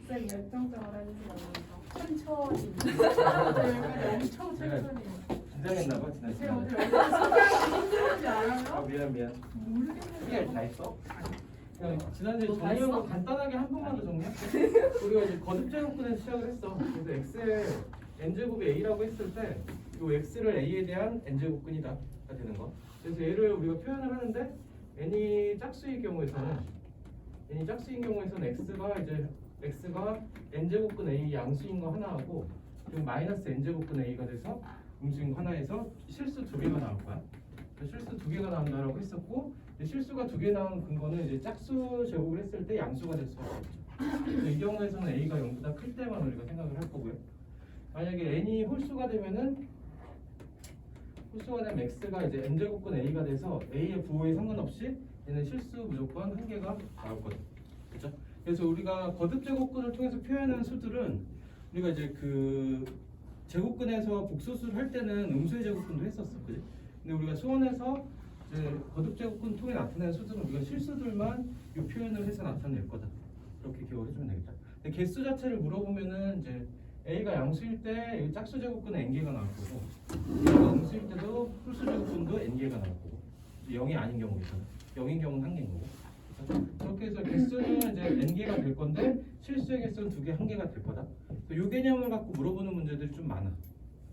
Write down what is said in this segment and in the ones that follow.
쌤 열정적으로 해주시면 천천히 엄청 천천히 긴장했나봐 지난 쌤 시간에. 어제 얼마나 소개하기 힘들었는지 알아요? 미안. 모르겠는데 소개를 다 했어? 그냥 지난주에 너다 정리한 거 했어? 간단하게 한 번만 더 정리해. 우리가 이제 거듭 제곱근에서 시작을 했어. 그래서 x에 n제곱이 a라고 했을 때 이 x를 a에 대한 n제곱근이다 가 되는 거. 그래서 얘를 우리가 표현을 하는데 n이 짝수인 경우에서는 x가 n제곱근 a 양수인 거 하나하고 그리고 마이너스 n제곱근 a가 돼서 음수인 거 하나에서 실수 두 개가 나올 거야. 실수 두 개가 나온다라고 했었고 실수가 두 개 나온 근거는 이제 짝수 제곱을 했을 때 양수가 될 수가 없죠. 그래서 이 경우에서는 a가 0보다 클 때만 우리가 생각을 할 거고요. 만약에 n이 홀수가 되면 x가 이제 n제곱근 a가 돼서 a의 부호에 상관없이 얘는 실수 무조건 한 개가 나올 거죠. 그렇죠? 그래서 우리가 거듭 제곱근을 통해서 표현한 수들은 우리가 이제 그 제곱근에서 복소수를 할 때는 음수의 제곱근도 했었어, 그지? 근데 우리가 수원에서 이제 거듭 제곱근 통해 나타낸 수들은 우리가 실수들만 이 표현을 해서 나타낼 거다. 이렇게 기억을 해주면 되겠다. 근데 개수 자체를 물어보면은 이제 a가 양수일 때 여기 짝수 제곱근은 n 개가 나올 거고, a가 음수일 때도 홀수 제곱근도 n 개가 나올 거고, 0이 아닌 경우에서는 0인 경우는 한 개인 거고. 그렇게 해서 개수는 이제 n 개가 될 건데 실수의 개수는 두 개, 한 개가 될 거다. 이 개념을 갖고 물어보는 문제들이 좀 많아.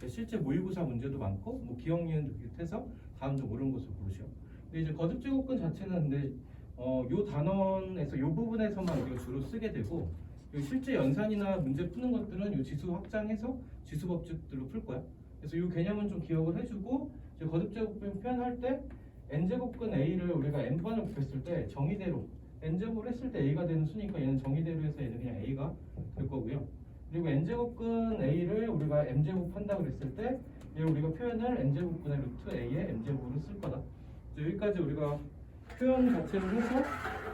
실제 모의고사 문제도 많고, 뭐 기억 니은 비롯해서 다음 좀 옳은 것을 고르시오. 근데 이제 거듭 제곱근 자체는 근데 요 단원에서 요 부분에서만 우리가 주로 쓰게 되고, 요 실제 연산이나 문제 푸는 것들은 요 지수 확장해서 지수 법칙들로 풀 거야. 그래서 요 개념은 좀 기억을 해주고, 이제 거듭 제곱근 표현할 때 n제곱근 a를 우리가 n번을 곱했을 때 정의대로 n제곱을 했을 때 a가 되는 수니까 얘는 정의대로 해서 얘는 그냥 a가 될 거고요. 그리고 n제곱근 a를 우리가 m제곱 한다 그랬을 때 얘 우리가 표현을 n제곱분의 루트 a의 m제곱으로 쓸 거다. 여기까지 우리가 표현 자체를 해서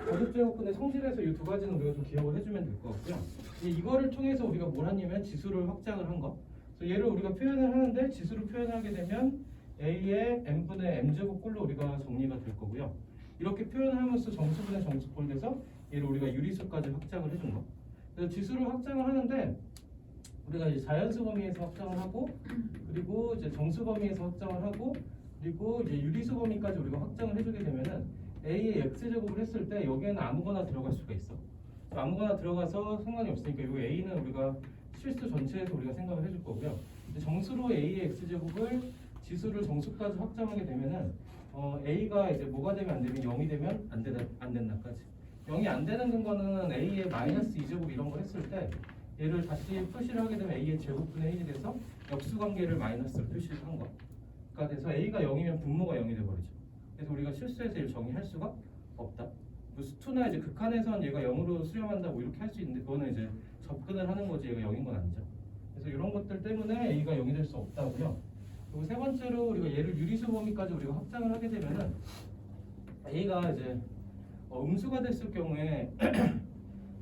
거듭 제곱근의 성질에서 이 두 가지는 우리가 좀 기억을 해주면 될 것 같고요. 이거를 통해서 우리가 뭘 하냐면 지수를 확장을 한 거. 그래서 얘를 우리가 표현을 하는데 지수를 표현하게 되면 a의 n분의 m제곱 꼴로 우리가 정리가 될 거고요. 이렇게 표현하면서 정수분의 정수꼴 돼서 얘를 우리가 유리수까지 확장을 해준 거. 그래서 지수를 확장을 하는데 우리가 이제 자연수 범위에서 확장을 하고, 그리고 이제 정수 범위에서 확장을 하고, 그리고 이제 유리수 범위까지 우리가 확장을 해주게 되면은 a의 x제곱을 했을 때 여기에는 아무거나 들어갈 수가 있어. 아무거나 들어가서 상관이 없으니까 이 a는 우리가 실수 전체에서 우리가 생각을 해줄 거고요. 정수로 a의 x제곱을 지수를 정수까지 확장하게 되면은 a가 이제 뭐가 되면 안 되면 0이 되면 안 된다까지. 0이 안 되는 근거는 a의 마이너스 2제곱 이런 거 했을 때 얘를 다시 표시를 하게 되면 a의 제곱분의 1이 돼서 역수관계를 마이너스로 표시를 한 거가 돼서 a가 0이면 분모가 0이 돼버리죠. 그래서 우리가 실수해서 얘를 정의할 수가 없다. 뭐 수투나 이제 극한에선 얘가 0으로 수렴한다 뭐 이렇게 할 수 있는데 그거는 이제 접근을 하는 거지 얘가 0인 건 아니죠. 그래서 이런 것들 때문에 a가 0이 될 수 없다고요. 그리고 세 번째로 우리가 얘를 유리수 범위까지 우리가 확장을 하게 되면은 a가 이제 음수가 됐을 경우에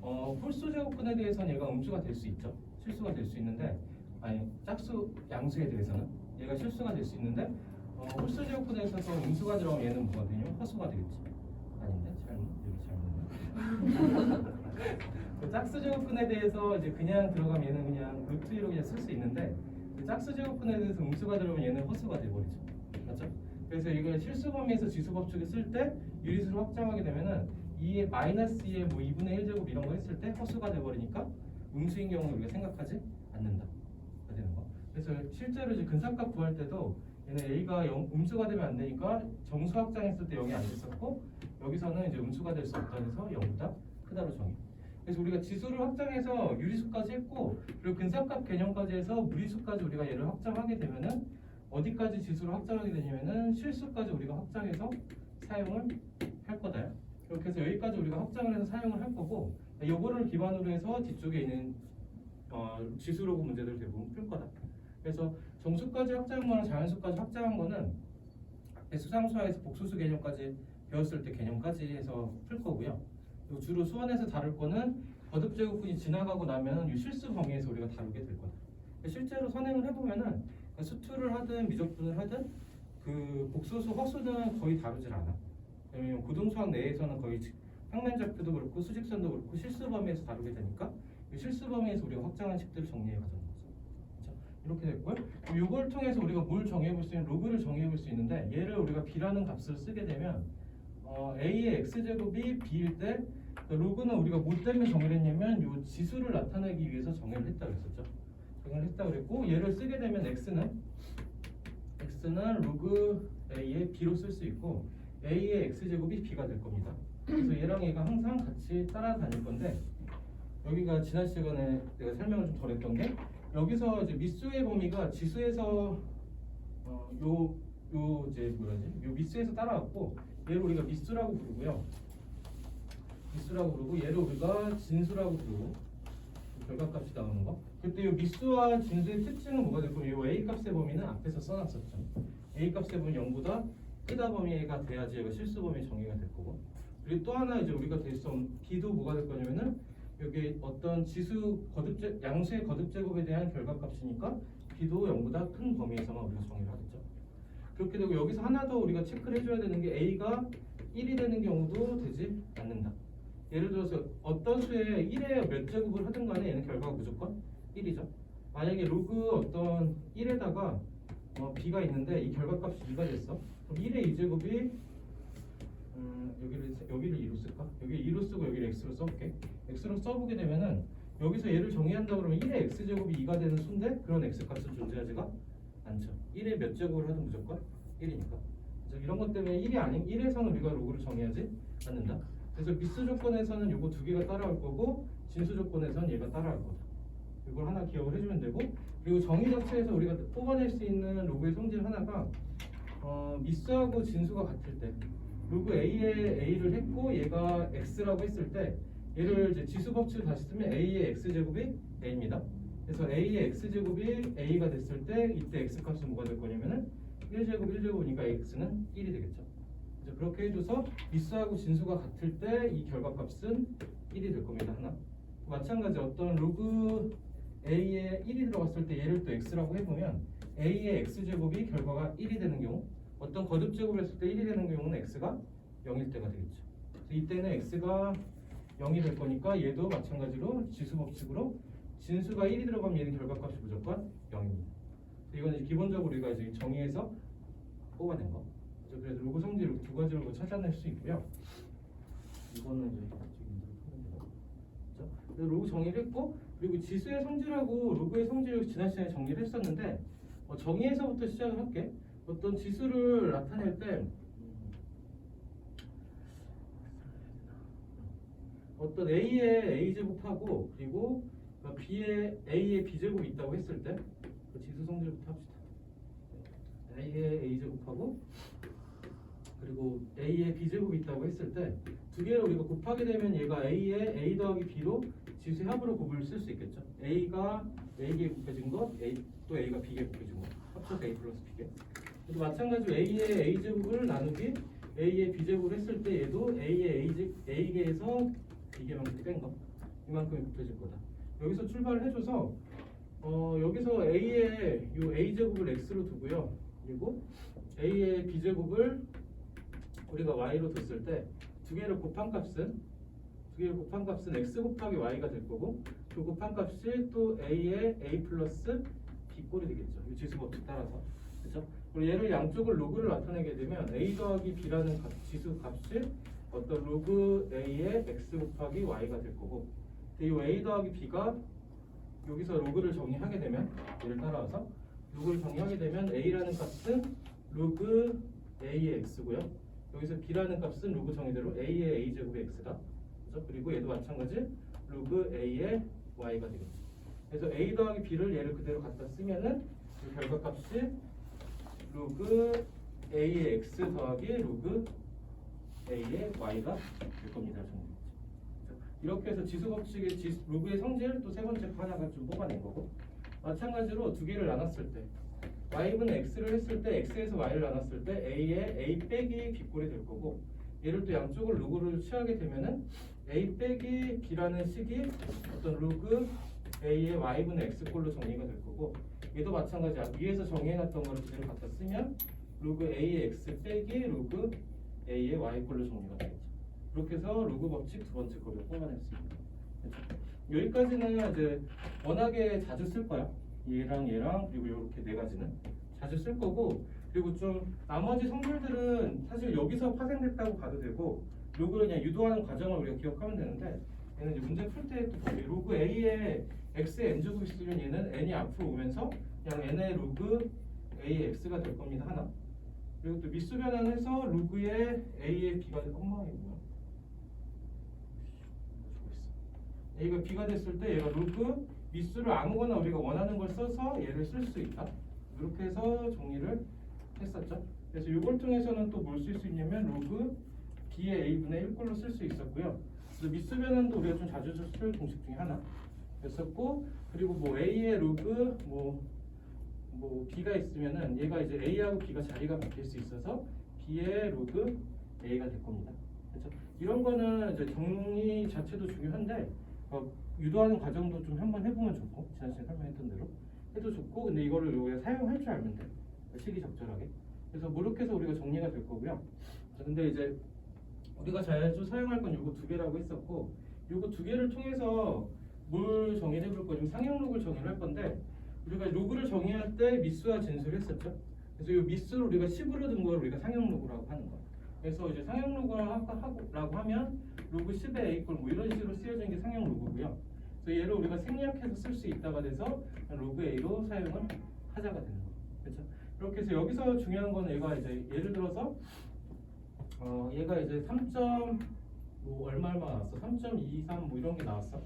홀수 제곱근에 대해서는 얘가 음수가 될 수 있죠. 실수가 될 수 있는데, 아니 짝수 양수에 대해서는 얘가 실수가 될 수 있는데 홀수 제곱근에서도 음수가 들어가면 얘는 뭐가 되냐? 허수가 되겠지. 아닌데 잘못. 그 짝수 제곱근에 대해서 이제 그냥 들어가면 얘는 그냥 루트 2로 그냥 쓸 수 있는데 그 짝수 제곱근에 대해서 음수가 들어오면 얘는 허수가 돼버리죠. 맞죠? 그래서 이걸 실수 범위에서 지수 법칙을 쓸 때 유리수를 확장하게 되면은 2의 마이너스 2의 뭐 2분의 1제곱 이런 거 했을 때 허수가 돼버리니까 음수인 경우는 우리가 생각하지 않는다. 가 되는 거. 그래서 실제로 이제 근사값 구할 때도 얘는 a가 음수가 되면 안 되니까 정수 확장했을 때 0이 안 됐었고 여기서는 이제 음수가 될 수 없다 해서 0보다 크다로 정의. 그래서 우리가 지수를 확장해서 유리수까지 했고 그리고 근사값 개념까지 해서 무리수까지 우리가 얘를 확장하게 되면은 어디까지 지수를 확장하게 되냐면은 실수까지 우리가 확장해서 사용을 할 거다. 그렇게 해서 여기까지 우리가 확장을 해서 사용을 할 거고 요거를 기반으로 해서 뒤쪽에 있는 지수로그 문제들 대부분 풀 거다. 그래서 정수까지 확장한 거랑 자연수까지 확장한 거는 수상수화에서 복수수 개념까지 배웠을 때 개념까지 해서 풀 거고요. 그리고 주로 수원에서 다룰 거는 거듭 제곱근이 지나가고 나면 이 실수 범위에서 우리가 다루게 될 거다. 실제로 선행을 해보면은 수투를 하든 미적분을 하든 그 복수수 허수는 거의 다루질 않아. 왜냐면 고등수학 내에서는 거의 평면좌표도 그렇고 수직선도 그렇고 실수 범위에서 다루게 되니까 실수 범위에서 우리가 확장한 식들을 정리해 가자는 거죠. 그렇죠? 이렇게 됐고요. 이걸 통해서 우리가 뭘 정의해 볼 수 있는 로그를 정의해 볼 수 있는데 얘를 우리가 b라는 값을 쓰게 되면 a의 x제곱이 b일 때 로그는 우리가 뭐 때문에 정의를 했냐면 요 지수를 나타내기 위해서 정의를 했다 그랬었죠. 정의를 했다 그랬고 얘를 쓰게 되면 x는 로그 a의 b로 쓸 수 있고 a의 x제곱이 b가 될 겁니다. 그래서 얘랑 얘가 항상 같이 따라다닐 건데 여기가 지난 시간에 내가 설명을 좀 덜 했던 게 여기서 이제 미수의 범위가 지수에서 요 이제 뭐라지? 요 미수에서 따라왔고 얘를 우리가 미수라고 부르고요. 미수라고 부르고 얘를 우리가 진수라고 부르고 결과값이 나오는 거. 그때 이 미수와 진수의 특징은 뭐가 될 거예요? 이 a 값의 범위는 앞에서 써놨었죠. a 값의 범위 0보다 크다 범위가 돼야지 얘가 실수 범위 정의가 될 거고. 그리고 또 하나 이제 우리가 될 수 없는 b도 뭐가 될 거냐면은 여기 어떤 지수 양수의 거듭 제곱에 대한 결과값이니까 b도 0보다 큰 범위에서만 우리가 정의를 하겠죠. 그렇게 되고 여기서 하나 더 우리가 체크를 해줘야 되는 게 a가 1이 되는 경우도 되지 않는다. 예를 들어서 어떤 수에 1에 몇 제곱을 하든 간에 얘는 결과가 무조건 1이죠. 만약에 로그 어떤 1에다가 b가 있는데 이 결과값이 2가 됐어. 그럼 1의 2제곱이 여기를 2로 쓸까? 여기 2로 쓰고 여기를 x로 써볼게. x로 써보게 되면은 여기서 얘를 정의한다 그러면 1의 x제곱이 2가 되는 수인데 그런 x값은 존재하지가 않죠. 1의 몇 제곱을 하든 무조건 1이니까. 그래서 이런 것 때문에 1이 아닌 1에서는 우리가 로그를 정의하지 않는다. 그래서 미수 조건에서는 요거 두 개가 따라올 거고 진수 조건에서는 얘가 따라올 거다. 이걸 하나 기억을 해주면 되고 그리고 정의 자체에서 우리가 뽑아낼 수 있는 로그의 성질 하나가 미수하고 진수가 같을 때 로그 a에 a를 했고 얘가 x라고 했을 때 얘를 이제 지수 법칙을 다시 쓰면 a의 x제곱이 a입니다. 그래서 a의 x제곱이 a가 됐을 때 이때 x값은 뭐가 될 거냐면은 1제곱 1제곱이니까 x는 1이 되겠죠. 그래서 그렇게 해줘서 미수하고 진수가 같을 때 이 결과값은 1이 될 겁니다. 하나. 마찬가지 어떤 로그 a에 1이 들어갔을 때 얘를 또 x라고 해보면 a의 x제곱이 결과가 1이 되는 경우 어떤 거듭 제곱을 했을 때 1이 되는 경우는 x가 0일 때가 되겠죠. 그래서 이때는 x가 0이 될 거니까 얘도 마찬가지로 지수 법칙으로 진수가 1이 들어가면 얘는 결과값이 무조건 0입니다. 이건 이제 기본적으로 우리가 이제 정의해서 뽑아낸 거. 그래서 로그 성질 두 가지로 찾아낼 수 있고요. 이거는 이제 그래서 로그 정의를 했고 그리고 지수의 성질하고 로그의 성질을 지난 시간에 정리를 했었는데 정의에서부터 시작을 할게. 어떤 지수를 나타낼 때 어떤 a의 a제곱하고 그리고 b의 a의 b제곱이 있다고 했을 때 그 지수 성질부터 합시다. a의 a제곱하고 그리고 a의 b제곱이 있다고 했을 때 두 개를 우리가 곱하게 되면 얘가 a의 a 더하기 b로 지수의 합으로 곱을 쓸 수 있겠죠. a가 a에 곱해진 것, 또 a가 b에 곱해진 것 합쳐서 a 플러스 b게. 그리고 마찬가지로 a의 a제곱을 나누기 a의 b제곱을 했을 때 얘도 a의 a개에서 b개만큼 뺀 거 이만큼이 곱해질 거다. 여기서 출발을 해줘서 여기서 a의 요 a제곱을 x로 두고요. 그리고 a의 b제곱을 우리가 y로 뒀을 때 두 개를 곱한 값은 x 곱하기 y가 될 거고 그 곱한 값이 또 a의 a 플러스 b 꼴이 되겠죠. 이 지수 법칙 따라서. 그렇죠? 그리고 얘를 양쪽을 로그를 나타내게 되면 a 더하기 b라는 지수 값이 어떤 로그 a의 x 곱하기 y가 될 거고 이 a 더하기 b가 여기서 로그를 정의하게 되면 얘를 따라와서 로그를 정의하게 되면 a라는 값은 로그 a의 x고요. 여기서 b라는 값은 로그 정의대로 a의 a제곱의 x다. 그렇죠? 그리고 얘도 마찬가지 로그 a의 y가 되겠죠. 그래서 a 더하기 b를 얘를 그대로 갖다 쓰면은 이 결과값이 로그 a의 x 더하기 로그 a의 y가 될 겁니다. 이렇게 해서 지수 법칙의 로그의 성질 또 세 번째 하나가 좀 뽑아낸 거고 마찬가지로 두 개를 나눴을 때 y분의 x를 했을 때 x에서 y를 나눴을 때 a의 a 빼기 b꼴이 될 거고 얘를 또 양쪽을 로그를 취하게 되면은 a 빼기 b라는 식이 어떤 로그 a의 y분의 x꼴로 정리가 될 거고 얘도 마찬가지야. 위에서 정의해놨던 거를 그대로 갖다 쓰면 로그 a의 x 빼기 로그 a의 y꼴로 정리가 되겠죠. 그렇게 해서 로그 법칙 두 번째 거를 뽑아낼 수 있습니다. 여기까지는 이제 워낙에 자주 쓸 거야. 얘랑 얘랑 그리고 이렇게 네 가지는 자주 쓸 거고, 그리고 좀 나머지 성질들은 사실 여기서 파생됐다고 봐도 되고, 로그를 그냥 유도하는 과정을 우리가 기억하면 되는데, 얘는 이제 문제 풀 때 또 로그 A에 X에 n 제곱 있으면 얘는 n이 앞으로 오면서 그냥 n의 로그 A의 X가 될 겁니다. 하나. 그리고 또 미수 변환해서 로그의 A의 B가 될 엄마 이거 뭐야? A가 B가 됐을 때 얘가 로그 미수를 아무거나 우리가 원하는 걸 써서 얘를 쓸 수 있다. 이렇게 해서 정리를 했었죠. 그래서 이걸 통해서는 또 뭘 쓸 수 있냐면 로그 B의 A분의 1꼴로 쓸 수 있었고요. 그래서 미수 변환도 우리가 좀 자주 쓸 공식 중에 하나 였었고, 그리고 뭐 A의 로그 뭐 B가 있으면은 얘가 이제 A하고 B가 자리가 바뀔 수 있어서 B의 로그 A가 될 겁니다. 그렇죠? 이런 거는 이제 정리 자체도 중요한데 유도하는 과정도 좀 한번 해보면 좋고, 지난 시간에 설명했던 대로 해도 좋고, 근데 이거를 우리가 사용할 줄 알면 돼. 시기적절하게. 그래서 뭐 이렇게 해서 우리가 정리가 될 거고요. 근데 이제 우리가 자주 사용할 건 요거 두 개라고 했었고, 요거 두 개를 통해서 뭘 정의를 해볼 거냐면 상형 로그를 정의를 할 건데, 우리가 로그를 정의할 때 미수와 진수를 했었죠. 그래서 이 미수를 우리가 10으로 든 걸 우리가 상형 로그라고 하는 거야. 그래서 이제 상형 로그라고 하면 로그 10의 a 꼴 뭐 이런 식으로 쓰여진 게 상형 로그고요. 그래서 얘를 우리가 생략해서 쓸 수 있다가 돼서 로그 a로 사용을 하자가 되는 거예요. 그렇죠? 이렇게 해서 여기서 중요한 거는 얘가 이제 예를 들어서 얘가 이제 3. 뭐 얼마 나왔어? 3.23 뭐 이런 게 나왔어.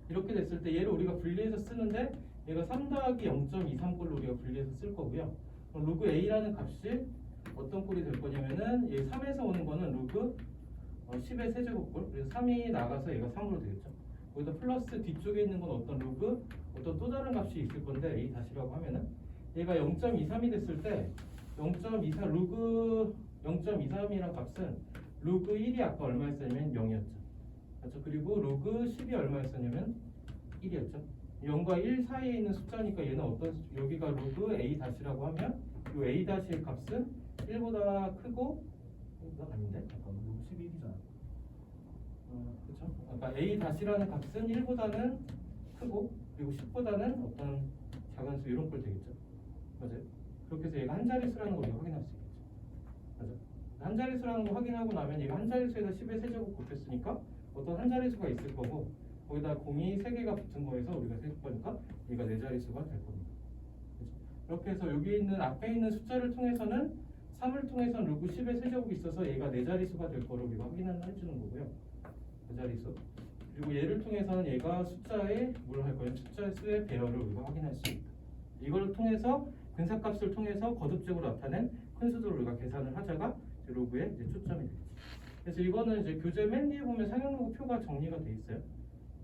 이렇게 됐을 때 얘를 우리가 분리해서 쓰는데 얘가 3 더하기 0.23꼴로 우리가 분리해서 쓸 거고요. 그럼 로그 a라는 값이 어떤 꼴이 될 거냐면은 얘 3에서 오는 거는 로그 10의 세제곱꼴. 그래서 3이 나가서 얘가 3으로 되겠죠. 거기다 플러스 뒤쪽에 있는 건 어떤 로그 어떤 또 다른 값이 있을 건데 a 다시라고 하면은 얘가 0.23이 됐을 때 0.24 로그 0.23이란 값은 로그 1이 아까 얼마였었냐면 0이었죠. 그렇죠? 그리고 로그 10이 얼마였었냐면 1이었죠. 0과 1 사이에 있는 숫자니까 얘는 어떤 여기가 로그 a 다시라고 하면 이 a 다시의 값은 1보다 크고 이건 아닌데? 잠깐만, 로그 11이잖아. 그렇죠? 그러니까 a 다시라는 값은 1보다는 크고 그리고 10보다는 어떤 작은 수 이런 꼴 되겠죠. 맞아요? 그렇게 해서 얘가 한 자릿수라는 걸 우리가 확인할 수 있겠죠. 맞아? 한 자릿수라는 걸 확인하고 나면 얘가 한 자릿수에서 10의 세제곱 곱했으니까 어떤 한 자릿수가 있을 거고, 거기다 공이 3개가 붙은 거에서 우리가 세줄 거니까 얘가 4자릿수가 될 겁니다. 그렇죠? 이렇게 해서 여기 있는 앞에 있는 숫자를 통해서는 3을 통해서는 로그 10의 세제곱이 있어서 얘가 4자릿수가 될 거를 우리가 확인을 해주는 거고요. 4자릿수. 그리고 얘를 통해서는 얘가 숫자의 뭘 할 거예요? 숫자 수의 배열을 우리가 확인할 수 있다. 이걸 통해서 근사값을 통해서 거듭적으로 나타낸 큰 수들을 우리가 계산을 하자가 로그의 이제 초점이 되겠죠. 그래서 이거는 이제 교재 맨 뒤에 보면 상형 로그 표가 정리가 돼 있어요.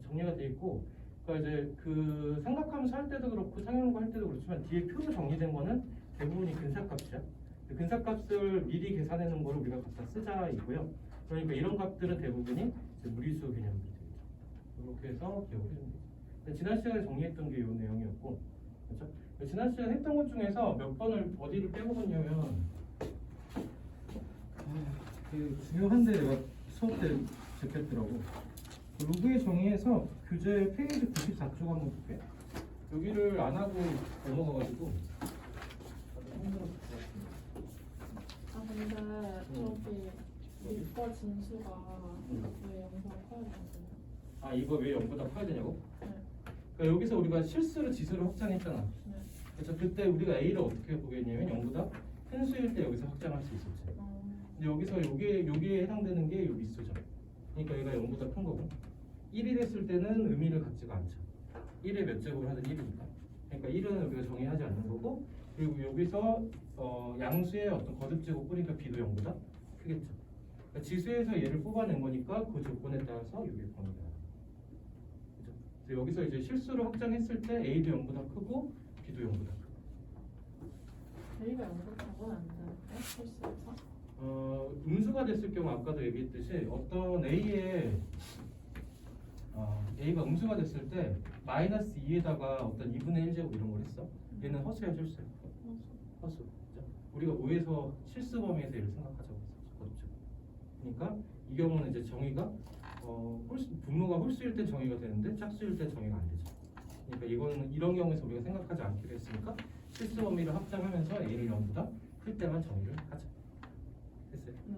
정리가 돼 있고, 그러니까 이제 그 삼각함수 할 때도 그렇고 상형 로그 할 때도 그렇지만 뒤에 표로 정리된 거는 대부분이 근사값이야. 근사값을 미리 계산해 놓은 거를 우리가 갖다 쓰자 이고요. 그러니까 이런 값들은 대부분이 이제 무리수 개념들이 되겠죠. 이렇게 해서 기억을 해주면 되죠. 지난 시간에 정리했던 게 이 내용이었고, 그렇죠? 지난 시간에 했던 것 중에서 몇 번을 어디를 빼먹었냐면 되게 중요한데 내가 수업 때 제꼈더라고. 로그의 정의에서 교재 페이지 94쪽 한번 볼게. 여기를 안 하고 넘어가가지고 근데 저기 이과 진수가 왜 영상 커야 되는데? 아 이거 왜 0보다 커야 되냐고? 네. 그러니까 여기서 우리가 실수로 지수를 확장했잖아. 네. 그래서 그때 우리가 A를 어떻게 보겠냐면 0보다 큰 수일 때 여기서 확장할 수 있었지. 근데 여기서 여기에 해당되는 게 이 미수죠. 그러니까 얘가 0보다 큰 거고, 1이 됐을 때는 의미를 갖지가 않죠. 1의 몇 제곱을 하든 1이니까. 그러니까 1은 우리가 정의하지 않는 거고, 그리고 여기서 양수의 어떤 거듭제곱 뿌리니까 B도 0보다 크겠죠. 그러니까 지수에서 얘를 뽑아낸 거니까 그 조건에 따라서 이게 범위가. 그죠? 그래서 여기서 이제 실수를 확장했을 때 A도 0보다 크고 B도 0보다 크고. A가 영상하고는 안 되는데 실수해서? 음수가 됐을 경우 아까도 얘기했듯이 어떤 A의 A가 음수가 됐을 때 마이너스 2에다가 어떤 2분의 1제곱 이런 걸 했어. 얘는 허수야 실수야? 허수. 그죠? 우리가 5에서 실수 범위에서 얘를 생각하자고 했었죠. 그렇죠? 그러니까 이 경우는 이제 정의가 분모가 홀수일 때 정의가 되는데 짝수일 때 정의가 안 되죠. 그러니까 이거는 이런 경우에서 우리가 생각하지 않기로 했으니까 실수 범위를 확장하면서 A를 0보다 클 때만 정의를 하자. 됐어요?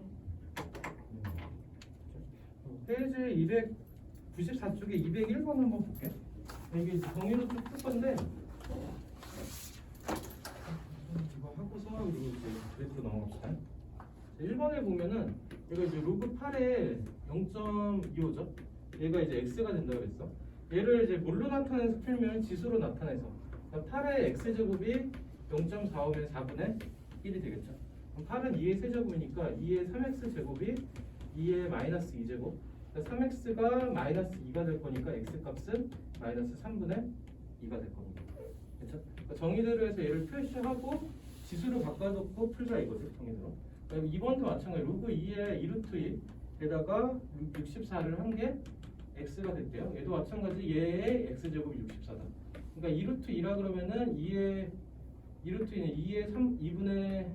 페이지 294쪽에 201번 한번 볼게. 이게 정의로 쭉 풀 건데 이거 하고서 그리고 이제 그래프로 넘어갑시다. 1번에 보면은 얘가 이제 로그 8에 0.25죠. 얘가 이제 x가 된다고 그랬어. 얘를 이제 뭘로 나타내서 풀면 지수로 나타내서 8의 x제곱이 0.45면 4분의 1이 되겠죠. 그럼 8은 2의 세제곱이니까 2의 3x제곱이 2의 마이너스 2제곱, 3x가 마이너스 2가 될 거니까 x 값은 마이너스 3분의 2가 될 겁니다. 그렇죠? 그러니까 정의대로 해서 얘를 표시하고 지수로 바꿔놓고 풀자 이거죠. 정의대로. 그리고 2번도 마찬가지 로그 2의 2루트 2 에다가 64를 한 게 x가 될게요. 얘도 마찬가지 얘의 x제곱이 64다. 그러니까 2루트 2라 그러면은 2의 2루트 2는 2분의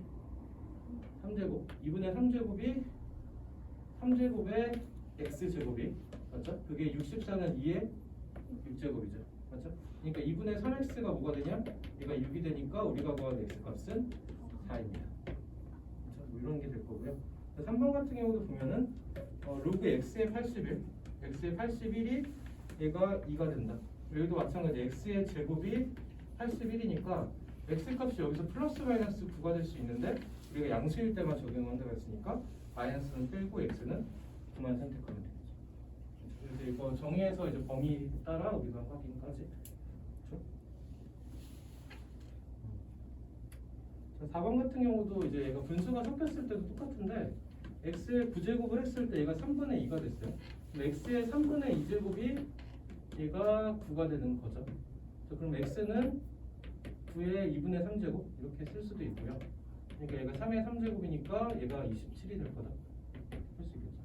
3제곱 2분의 3제곱이 3제곱의 x제곱이 맞죠? 그게 64는 2의 6제곱이죠. 맞죠? 그러니까 2분의 3x가 뭐가 되냐? 얘가 6이 되니까 우리가 구한 x값은 4입니다. 뭐 이런 게 될 거고요. 3번 같은 경우도 보면은 로그 x의 81, x의 81이 얘가 2가 된다. 여기도 마찬가지 x의 제곱이 81이니까 x 값이 여기서 플러스 마이너스 9가 될 수 있는데 우리가 양수일 때만 적용한다고 했으니까 마이너스는 빼고 x는 9만 선택하면 되겠죠. 그래서 이거 정의해서 이제 범위 따라 우리가 확인까지. 그렇죠? 자, 4번 같은 경우도 이제 얘가 분수가 섞였을 때도 똑같은데 x의 9제곱을 했을 때 얘가 3분의 2가 됐어요. x의 3분의 2제곱이 얘가 9가 되는 거죠. 자, 그럼 x는 9의 2분의 3제곱 이렇게 쓸 수도 있고요. 그러니까 얘가 3의 3제곱이니까 얘가 27이 될 거다. 할 수 있겠죠.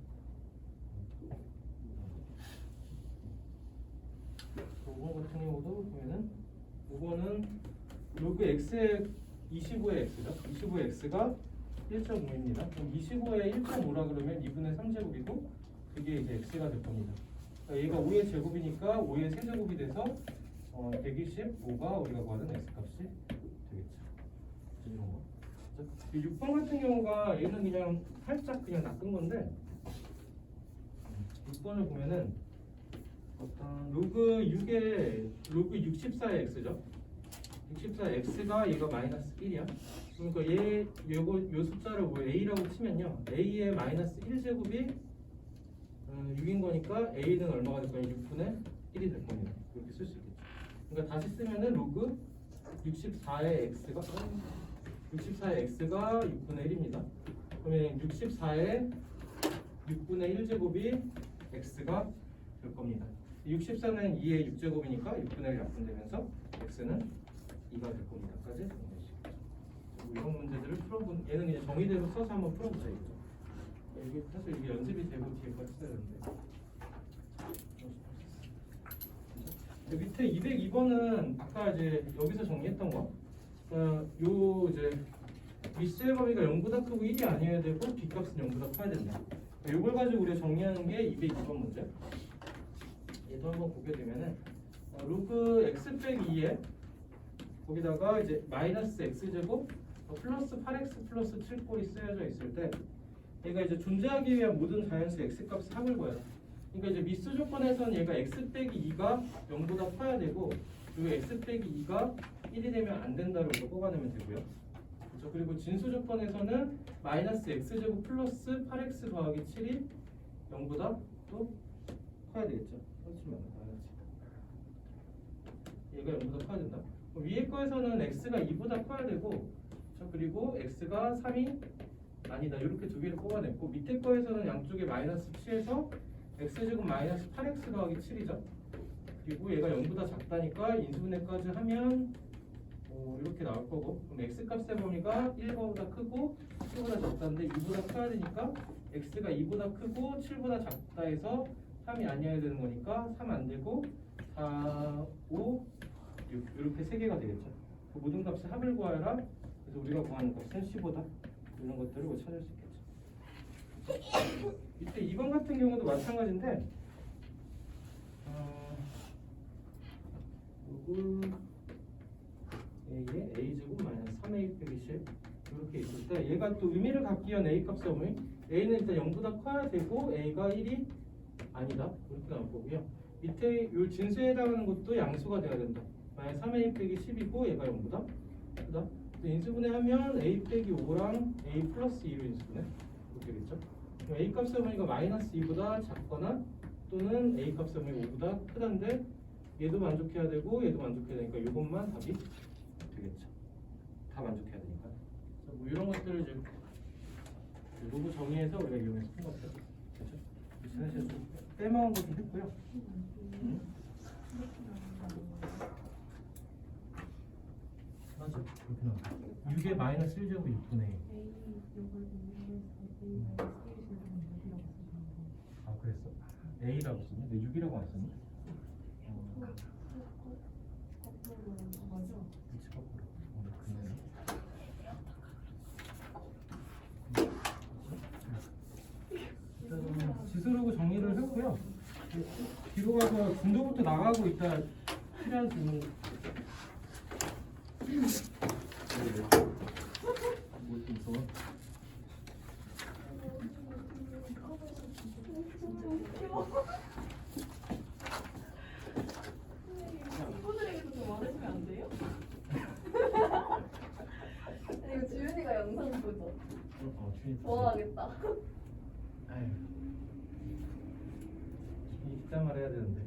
5번 같은 경우도 보면은 5번은 로그 x의 25의 x죠. 25의 x가 1.5입니다. 그럼 25에 1.5라 그러면 2분의 3제곱이고 그게 이제 x가 될 겁니다. 그러니까 얘가 5의 제곱이니까 5의 세제곱이 돼서 125가 우리가 구하는 x값이 되겠죠. 이런 거. 6번 같은 경우가 얘는 그냥 살짝 그냥 낚은 건데 6번을 보면은 로그 6의 로그 64의 x죠. 64의 x가 얘가 마이너스 1이야. 그러니까 요 숫자를 뭐 a라고 치면요, a의 마이너스 1제곱이 6인 거니까 a는 얼마가 될 거냐? 6분의 1이 될 겁니다. 이렇게 쓸 수 있겠죠. 그러니까 다시 쓰면은 로그 64의 x가 6분의 1입니다. 그러면 64의 6분의 1제곱이 x가 될 겁니다. 64는 2의 6제곱이니까 6분의 1 약분되면서 x는 2가 될 겁니다. 까지 정리하시겠죠. 이런 문제들을 풀어본, 얘는 이제 정의대로 써서 한번 풀어보자 이거죠. 이게 사실 이게 연습이 되고 뒤에까지 써야 되는데. 밑에 202번은 아까 이제 여기서 정리했던 거. 요 이제 미스의 범위가 0보다 크고 1이 아니어야 되고 b값은 0보다 커야 된다. 요걸 가지고 우리가 정리하는 게 202번 문제. 얘도 한번 보게 되면은 로그 x 빼기 2에 거기다가 이제 마이너스 x제곱 플러스 8x 플러스 7꼴이 쓰여져 있을 때 얘가 이제 존재하기 위한 모든 자연수 x값을 합을 거예요. 그러니까 이제 미수 조건에서는 얘가 x 빼기 2가 0보다 커야 되고 그리고 x 빼기 2가 1이 되면 안 된다로 이거 뽑아내면 되고요. 그렇죠? 그리고 진수 조건에서는 마이너스 x제곱 플러스 8x 더하기 7이 0보다 또 커야 되겠죠. 그렇지만 얘가 0보다 커야 된다. 위에 거에서는 x가 2보다 커야 되고, 자, 그리고 x가 3이 아니다. 이렇게 두 개를 뽑아냈고, 밑에 거에서는 양쪽에 마이너스 취해서 x제곱 마이너스 8x 더하기 7이죠. 그리고 얘가 0보다 작다니까 인수분해까지 하면 이렇게 나올 거고, 그럼 x값의 범위가 1보다 크고 7보다 작다인데 2보다 커야 되니까 x가 2보다 크고 7보다 작다 해서 3이 아니어야 되는 거니까 3 안 되고 4, 5, 6 이렇게 세 개가 되겠죠. 그 모든 값의 합을 구하여라. 그래서 우리가 구하는 값은 15다. 이런 것들을 찾을 수 있겠죠. 밑에 2번 같은 경우도 마찬가지인데 요거 a에 a제곱 마이너스 3a 빼기 10 이렇게 있을 때 얘가 또 의미를 갖기 위한 a 값 수험을 a는 일단 0보다 커야 되고 a가 1이 아니다 이렇게 나올 거고요. 밑에 요 진수에 해당하는 것도 양수가 돼야 된다. 마이너스 3a 빼기 10이고 얘가 0보다 크다. 인수분해하면 a 빼기 5랑 a 플러스 2로 인수분해 이렇게 되겠죠. 그럼 a 값 수험이가 마이너스 2보다 작거나 또는 a 값 수험이 5보다 크다는데 얘도 만족해야 되고 얘도 만족해야 되니까 이것만 답이 되겠죠. 다 만족해야 되니까. 그래서 뭐 이런 것들을 이제 로그 정의해서 우리가 이용해서 푼 것들. 그렇죠? 지난시간에 좀 빼먹은 거 좀 했고요. 맞아. 그렇게 나와. 6에 마이너스 1제곱 6분의 1. 아 그랬어? A라고 썼냐? 내 6이라고 안 썼니? 그치 거꾸로. 일단은 지수로그 정리를 했고요. 뒤로 가서 중도부터 나가고 있다 필요한 질문. 뭐 있어? 친구들에게도 좀 말해주면 안 돼요? 이거 지윤이가 영상 보죠. 주인 좋아하겠다. 아유, 이따 말해야 되는데.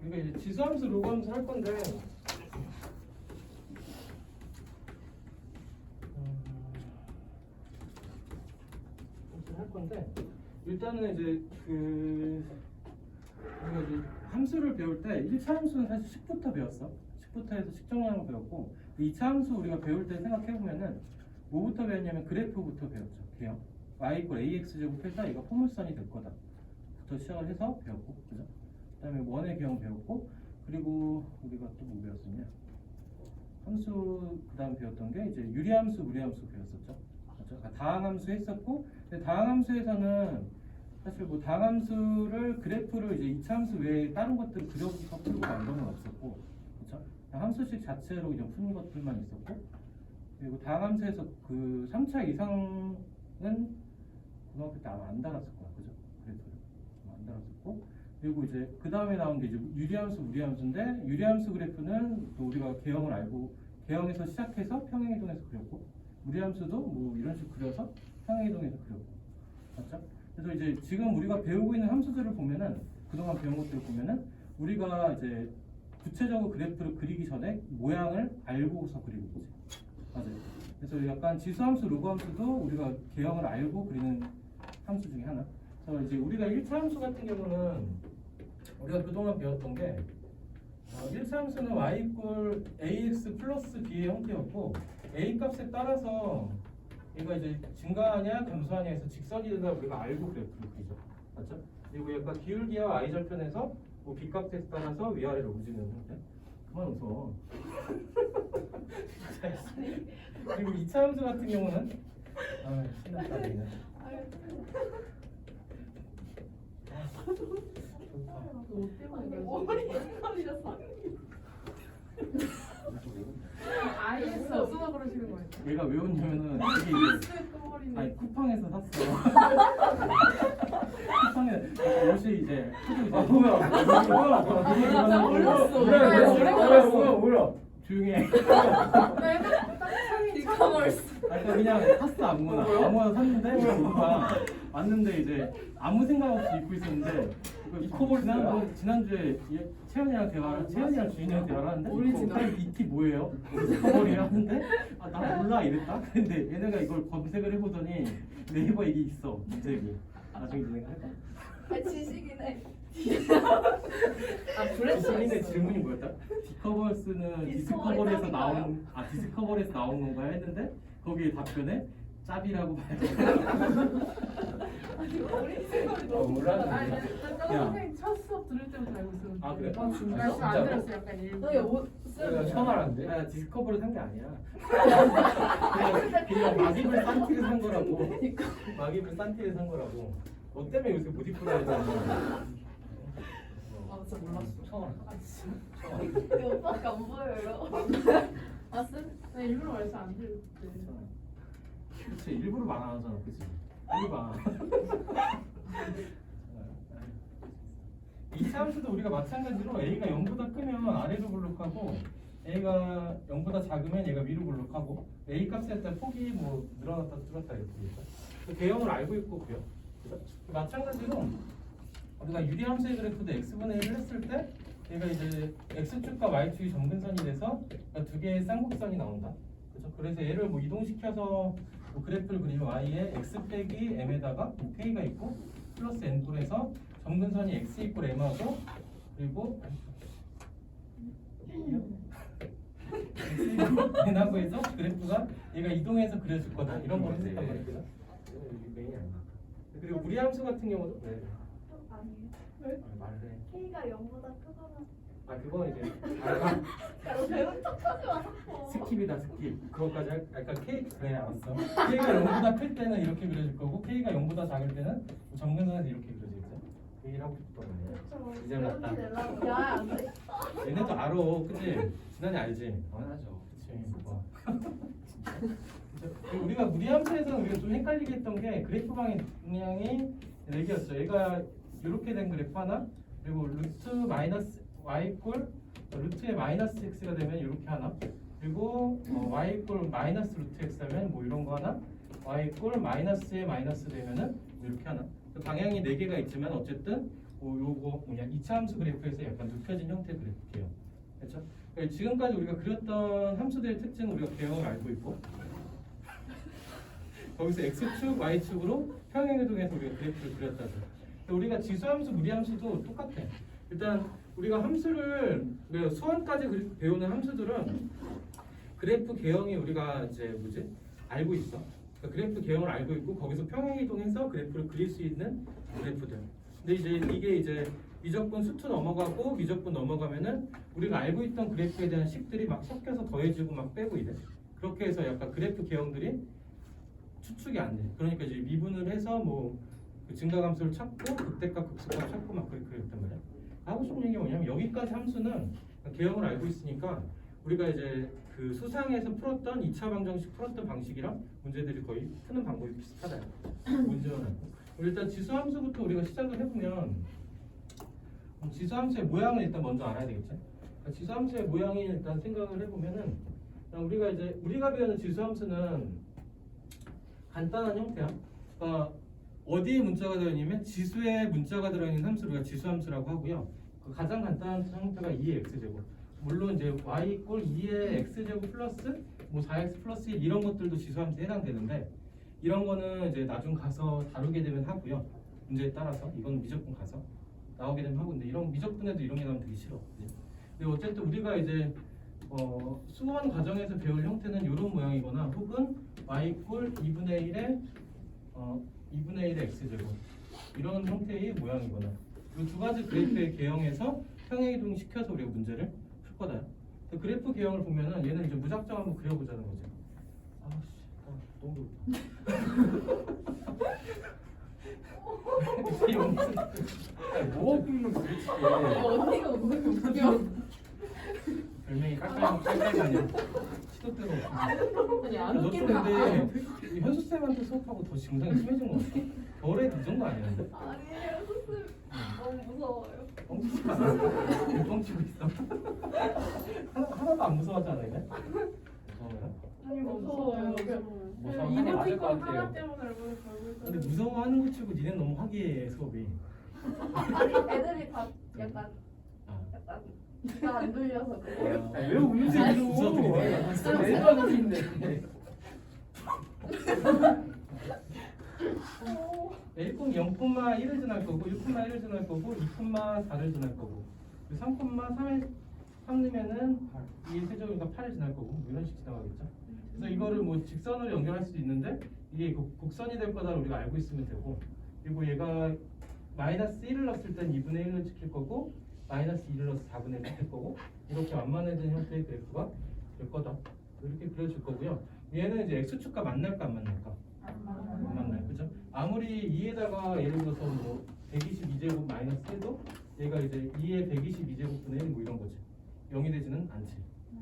우리가 이제 지수함수, 로그함수 할 건데. 할 건데 일단은 이제 우리가 이제 함수를 배울 때 1차 함수는 사실 10부터 배웠어. 10부터 해서 식정량을 배웠고 2차 함수 우리가 배울 때 생각해 보면은 뭐부터 배웠냐면 그래프부터 배웠죠. 개형 y = ax 제곱해서 이거 포물선이 될 거다 부터 시작을 해서 배웠고, 그죠? 그다음에 원의 개형 배웠고, 그리고 우리가 또 뭐 배웠었냐? 함수 그다음 배웠던 게 이제 유리함수, 무리함수 배웠었죠. 그러니까 다항함수 했었고, 근데 다항함수에서는 사실 뭐 다항함수를 그래프를 이제 2차 함수 외에 다른 것들을 그려서 풀고 만 거는 없었고, 그렇죠? 함수식 자체로 그냥 푸는 것들만 있었고, 그리고 다항함수에서 그 3차 이상은 고등학교 때 아마 안 달았을 거야, 그죠? 그래프를 안 달았었고, 그리고 이제 그 다음에 나온 게 이제 유리함수, 무리함수인데 유리함수 그래프는 또 우리가 개형을 알고 개형에서 시작해서 평행이동해서 그렸고, 무리함수도 뭐 이런 식으로 그려서 평행이동해서 그렸고, 맞죠? 그래서 이제 지금 우리가 배우고 있는 함수들을 보면은 그동안 배운 것들을 보면은 우리가 이제 구체적으로 그래프를 그리기 전에 모양을 알고서 그리고 있지, 맞아요. 그래서 약간 지수함수, 로그함수도 우리가 개형을 알고 그리는 함수 중에 하나. 그래서 이제 우리가 1차 함수 같은 경우는 우리가 그동안 배웠던 게 1차 함수는 y = ax 플러스 b의 형태였고, a 값에 따라서 얘가 이제 증가하냐 감소하냐 해서 직선이 되다 우리가 알고 그래프를 그리죠, 맞죠? 그리고 약간 기울기와 y 절편에서 뭐 b 값에 따라서 위아래로 움직이는 형태. 그만 웃어. 그리고 2차 함수 같은 경우는 신났다 얘는. 아이에서 수학 그러시는 거예요? 얘가 왜 웃냐면은 이게 이제 아니 쿠팡에서 샀어. 쿠팡에 옷이 이제 뭐야 조용히 해. 아니 그냥 샀어 아무거나 샀는데 왔는데 이제 아무 생각 없이 입고 있었는데 지난주에 채연이랑 채연이랑 주인이랑 대화를 하는데 이 티 뭐예요? 이커버리야 하는데 나 몰라 이랬다. 근데 얘네가 이걸 검색을 해보더니 네이버에 이게 있어 검색이. 나중에 진행을 할까? 지식이네. 주인의 질문이 뭐였다? 디커버스는 디스커버리에서 나온 디스커버리에서 나온 건가요? 했는데 거기에 답변에 짭이라고 봐야 돼. 아니 어린 생활이 너무 몰랐는데. 아니 선생님 첫 수업 들을 때부터 알고 있었는데. 아, 그래? 아, 진짜? 아, 안 진짜로? 들었어 약간 일부. 너희 옷 내가 쓰는 처음 알았는데. 아, 디스커버를 산 게 아니야. 그냥 막입을 싼 티를 산 거라고. 막입을 싼 티를 산 거라고. 너 때문에 요새 못 입고 다니잖아. 아 진짜 몰랐어. 처음 알았어. 아 진짜? 이 오빠밖에 안 보여요. 아 쓴? 나 일부러 말해서 안 들을 때. 그치, 일부러 말 안 하잖아, 그치? 일부러 안. 이 함수도 우리가 마찬가지로 A가 0보다 크면 아래로 블록하고 A가 0보다 작으면 얘가 위로 블록하고 A 값에 따라 폭이 뭐 늘어났다 줄었다 이렇게 되죠. 그 개형을 알고 있고요. 그죠? 마찬가지로 우리가 유리함수의 그래프도 x분의 1을 했을 때 얘가 이제 x축과 y축이 점근선이 돼서 두 개의 쌍곡선이 나온다. 그죠? 그래서 얘를 뭐 이동시켜서 뭐 그래프를 그리면 y에 x 빼기 m에다가 뭐 k가 있고 플러스 n분해서 점근선이 x 이퀄 m하고 그리고 x 이퀄 n하고 해서 그래프가 얘가 이동해서 그려질 거다 이런 걸 했단 말이죠. 이게 메인이 아니야. 그리고 우리 함수 같은 경우도 네. 아니에요. 말을 해. K가 0보다 크거나. 아 그거 이제 야, 배운 척하지 마. 스킵이다 스킵. 그것까지 약간 K 그래 알았어. K가 0보다 클 때는 이렇게 그려질 거고 K가 0보다 작을 때는 점근선에서 이렇게 그려지겠죠. 그 얘기를 하고 싶었거든요. 이제 맞다. 야, 안 돼. 얘네도 알아, 그치? 진환이 알지? 당연하죠. 그치. 뭐. 우리가 무리함수에서는 우리가 좀 헷갈리게 했던 게 그래프 방향이 4개였죠. 얘가 이렇게 된 그래프 하나, 그리고 루트 마이너스 y 이퀄 루트의 마이너스 x가 되면 이렇게 하나, 그리고 y 이퀄 마이너스 루트 x 하면 뭐 이런 거 하나, y 이퀄 마이너스에 마이너스 되면은 뭐 이렇게 하나. 그 방향이 4개가 있지만 어쨌든 뭐 요거 뭐냐 2차 함수 그래프에서 약간 눕혀진 형태의 그래프예요. 그렇죠? 그러니까 지금까지 우리가 그렸던 함수들의 특징은 우리가 개형을 알고 있고 거기서 x축, y축으로 평행이동해서 우리가 그래프를 그렸다죠. 우리가 지수함수, 무리함수도 똑같아. 일단 우리가 함수를 수원까지 배우는 함수들은 그래프 개형이 우리가 이제 뭐지 알고 있어. 그러니까 그래프 개형을 알고 있고 거기서 평행이동해서 그래프를 그릴 수 있는 그래프들. 근데 이제 이게 이제 미적분 수투 넘어가고 미적분 넘어가면은 우리가 알고 있던 그래프에 대한 식들이 막 섞여서 더해지고 막 빼고 이래. 그렇게 해서 약간 그래프 개형들이 추측이 안 돼. 그러니까 이제 미분을 해서 뭐 그 증가함수를 찾고 극대값 극소값 찾고 막 그렇게 했단 말이야. 하고 싶은 얘기가 뭐냐면 여기까지 함수는 개형을 알고 있으니까 우리가 이제 그 수상에서 풀었던 2차 방정식 풀었던 방식이랑 문제들이 거의 푸는 방법이 비슷하다. 문제는 일단 지수함수부터 우리가 시작을 해보면 지수함수의 모양을 일단 먼저 알아야 되겠지. 그러니까 지수함수의 모양이 일단 생각을 해보면은 우리가 배우는 지수함수는 간단한 형태야. 그러니까 어디에 문자가 들어있냐면 지수에 문자가 들어있는 함수를 우리가 지수함수라고 하고요. 그 가장 간단한 형태가 2의 x제곱. 물론 이제 y 이퀄 2의 x제곱 플러스 뭐 4x 플러스 1 이런 것들도 지수함수에 해당되는데 이런 거는 이제 나중 가서 다루게 되면 하고요. 문제에 따라서 이건 미적분 가서 나오게 되면 하고 근데 이런 미적분에도 이런 게 나오면 되게 싫어. 근데 어쨌든 우리가 이제 수원 과정에서 배울 형태는 이런 모양이거나 혹은 y 이퀄 2분의 1의 2분의 1의 x제곱 이런 형태의 모양이거나 이 두 가지 그래프의 개형에서 평행이동 시켜서 우리가 문제를 풀 거다. 그래프 개형을 보면은 얘는 이제 무작정 한번 그려보자는 거죠. 아씨, 너무 배고파. 뭐 웃기는 거지? 언니가 무슨 웃겨? 별명이 깔깔이 아니야. 시도 때가 없어. 아니 안 너도 웃긴다. 근데 현수 쌤한테 수업하고 더 증상이 심해진 거 같아. 겨울에 이 정도 아니었는데? 아니에요, 선생님. 너무 무서워요. 뻥치고 있어. 뻥치고 있어. 하나도 안 무서워하잖아 이제. 무서워요? 아니 무서워요. 무서워. 이모티콘 맞을 것 같아요. 하나 때문에 얼굴이 벌벌 근데 떨어. 무서워하는 거 치고 니네 너무 화기애애 수업이. 아니, 애들이 다 약간 아. 귀가 안 들려서 그래요. 왜 웃는지 무서워. 내가 웃긴데. 1,0,1을 지날 거고 1,1을 지날 거고 2,4를 지날 거고 3,3을 3이면은 이 세제곱이니까 8을 지날 거고 뭐 이런 식 지나가겠죠. 그래서 이거를 뭐 직선으로 연결할 수도 있는데 이게 곡선이 될 거다 우리가 알고 있으면 되고 그리고 얘가 마이너스 1을 넣었을 땐 2분의 1을 지킬 거고 마이너스 2를 넣어서 4분의 1을 지킬 거고 이렇게 완만해진 형태의 그래프가 될 거다. 이렇게 그려줄 거고요. 얘는 이제 x축과 만날까 안 만날까? 안 만나요. 그죠? 아무리 2에다가 예를 들어서 뭐 122제곱 마이너스 해도 얘가 이제 2의 122제곱분의 1 뭐 이런 거지. 0이 되지는 않지.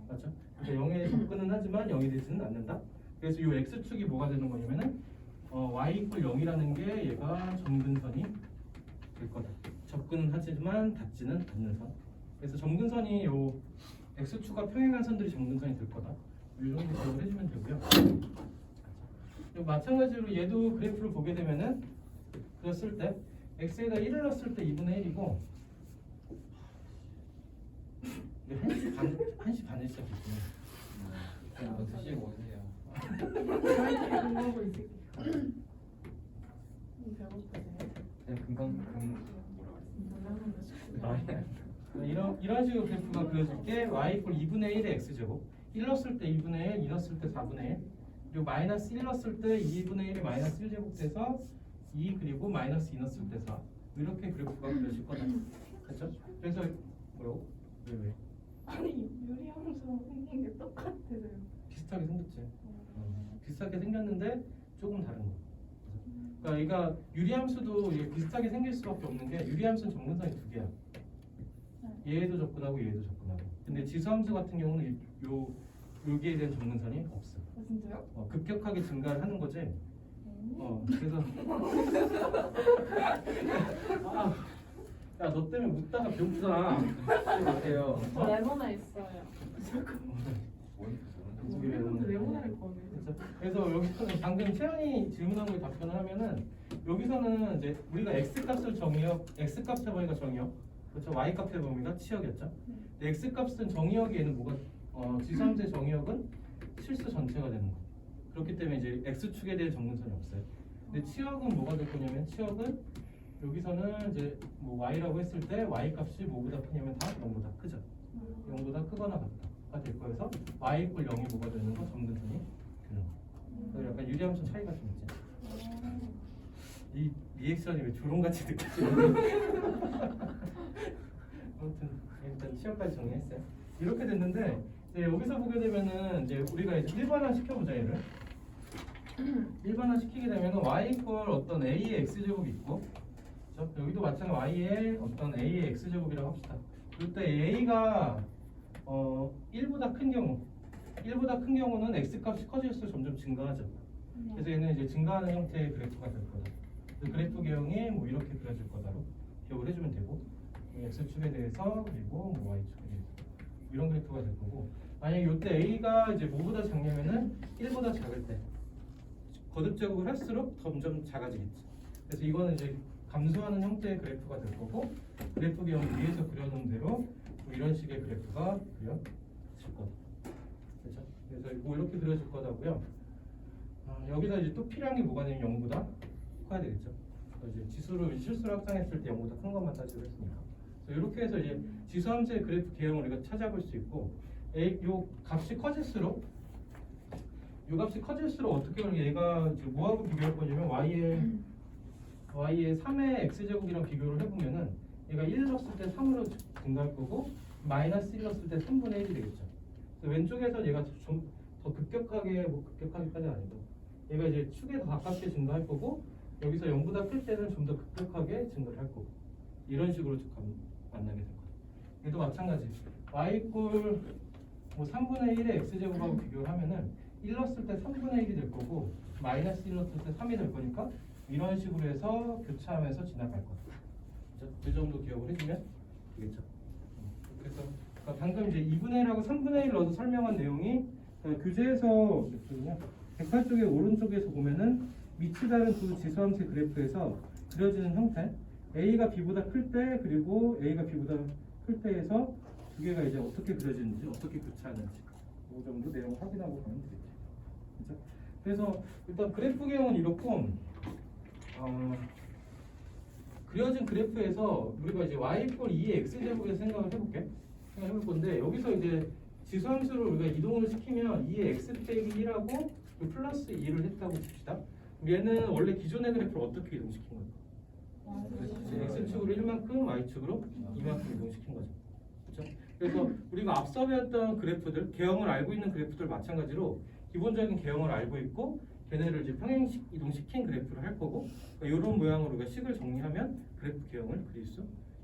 맞죠? 그러니까 0에 접근은 하지만 0이 되지는 않는다. 그래서 이 x축이 뭐가 되는 거냐면은 y 이퀄 0이라는 게 얘가 점근선이 될 거다. 접근은 하지만 닿지는 않는 선. 그래서 점근선이 요 x축과 평행한 선들이 점근선이 될 거다. 이 정도 기억을 해주면 되고요. 마찬가지로 얘도 그래프를 보게 되면은 그렸을 때 x에다 1을 넣었을 때 2분의 1이고 1시 반에 시작했구나. 그냥 뭐 드시고 오세요. 저희끼리 공부하고 있을게요. 배고프세요? 그냥 금방 이런 식으로 그래프가 그려줄게. y 이퀄 2분의 1의 x제곱 1 넣었을 때 2분의 1, 2 넣었을 때 4분의 1 그리고 마이너스 1 넣었을 때 2분의 1이 마이너스 1제곱 돼서 2 그리고 마이너스 2 넣었을 때 4 이렇게 그래프가 그려질 거다. 그렇죠? 그래서 뭐요? 왜? 아니 유리함수랑 생긴 게 똑같아서요. 비슷하게 생겼지. 비슷하게 생겼는데 조금 다른 거. 그러니까 얘가 유리함수도 이게 비슷하게 생길 수밖에 없는 게 유리함수는 점근선이 두 개야. 얘도 접근하고 얘도 접근하고. 근데 지수함수 같은 경우는 여기에 대한 점근선이 없어. 진짜요? 급격하게 증가를 하는 거지. 그래서 야 너 때문에 웃다가 배고프잖아. 오세요. 저 레모나 있어요. 레모나를 거네. 그래서 여기서는 방금 채연이 질문한 거에 답변을 하면은 여기서는 이제 우리가 x 값을 정의역, x 값의 범위가 정의역, 그렇죠? y 값의 범위가 치역이었죠. 근데 x 값은 정의역에는 뭐가 지수함수의 정의역은 실수 전체가 되는 거. 그렇기 때문에 이제 x 축에 대한 점근선이 없어요. 근데 치역은 뭐가 될 거냐면 치역은 여기서는 이제 뭐 y라고 했을 때 y 값이 뭐보다 크냐면 다 0보다 크죠. 0보다 크거나 같다가 될 거여서 y 이퀄 0이 뭐가 되는 거 점근선이 되는 거. 그래서 약간 유리함수 차이가 좀 있지. 이 리액션이 왜 조롱같이 느껴지는 아무튼 일단 치역까지 정리했어요. 이렇게 됐는데 이제 여기서 보게 되면은 이제 우리가 이제 일반화 시켜보자 얘를. 일반화 시키게 되면은 y 이퀄 어떤 a의 x제곱이 있고 그렇죠? 여기도 마찬가지로 y의 어떤 a의 x제곱이라고 합시다. 이때 a가 1보다 큰 경우는 x 값이 커질수록 점점 증가하죠. 그래서 얘는 이제 증가하는 형태의 그래프가 될 거다. 그 그래프 개형이 뭐 이렇게 그려질 거다로 기억을 해주면 되고 x축에 대해서 그리고 뭐 y축에 대해서 이런 그래프가 될 거고 만약에 이때 a가 이제 뭐보다 작냐면은 1보다 작을 때 거듭 제곱을 할수록 점점 작아지겠지. 그래서 이거는 이제 감소하는 형태의 그래프가 될 거고 그래프 개형 위에서 그려놓은 대로 뭐 이런 식의 그래프가 그려질 거다. 그렇죠? 그래서 뭐 이렇게 그려질 거다고요. 여기서 이제 또 필요한 게 뭐가 되냐면 0보다 커야 되겠죠. 그래서 이제 지수를 실수를 확장했을 때 0보다 큰 것만 따지고 했으니까. 그래서 이렇게 해서 이제 지수함수의 그래프 개형을 우리가 찾아볼 수 있고 요 값이 커질수록 어떻게 보면 얘가 지금 뭐하고 비교할 거냐면 y의 3의 x제곱이랑 비교를 해보면은 얘가 1 넣었을 때 3으로 증가할 거고 마이너스 1 넣었을 때 3분의 1이 되겠죠. 그래서 왼쪽에서 얘가 좀 더 급격하게 뭐 급격하게까지는 아니고 얘가 이제 축에 더 가깝게 증가할 거고 여기서 0보다 클 때는 좀 더 급격하게 증가를 할 거고 이런 식으로 쭉 만나게 될 거예요. 얘도 마찬가지 y 이퀄 뭐 3분의 1의 x제곱하고 비교를 하면은 1 넣었을 때 3분의 1이 될 거고 마이너스 1 넣었을 때 3이 될 거니까 이런 식으로 해서 교차하면서 지나갈 거다. 그렇죠? 그 정도 기억을 해주면 되겠죠. 그래서 방금 이제 2분의 1하고 3분의 1 넣어서 설명한 내용이 교재에서 108쪽의 오른쪽에서 보면은 밑이 다른 두 지수함수의 그래프에서 그려지는 형태 a가 b보다 클 때 그리고 a가 b보다 클 때에서 두 개가 이제 어떻게 그려지는지 어떻게 교차하는지 그 정도 내용을 확인하고 가면 되겠죠. 그렇죠? 그래서 일단 그래프 개형은 이렇고 그려진 그래프에서 우리가 이제 y 이퀄 2의 x제곱에서 생각을 해볼 건데 여기서 이제 지수함수를 우리가 이동을 시키면 2의 x 빼기 1하고 플러스 2를 했다고 봅시다. 얘는 원래 기존의 그래프를 어떻게 이동시킨 거예요? x축으로 1만큼, y축으로 2만큼 이동시킨 거죠. 그렇죠? 그래서 우리가 앞서 배웠던 그래프들, 개형을 알고 있는 그래프들 마찬가지로 기본적인 개형을 알고 있고 걔네를 이제 평행식 이동시킨 그래프를 할 거고 이런 모양으로 우리가 식을 정리하면 그래프 개형을 그릴 수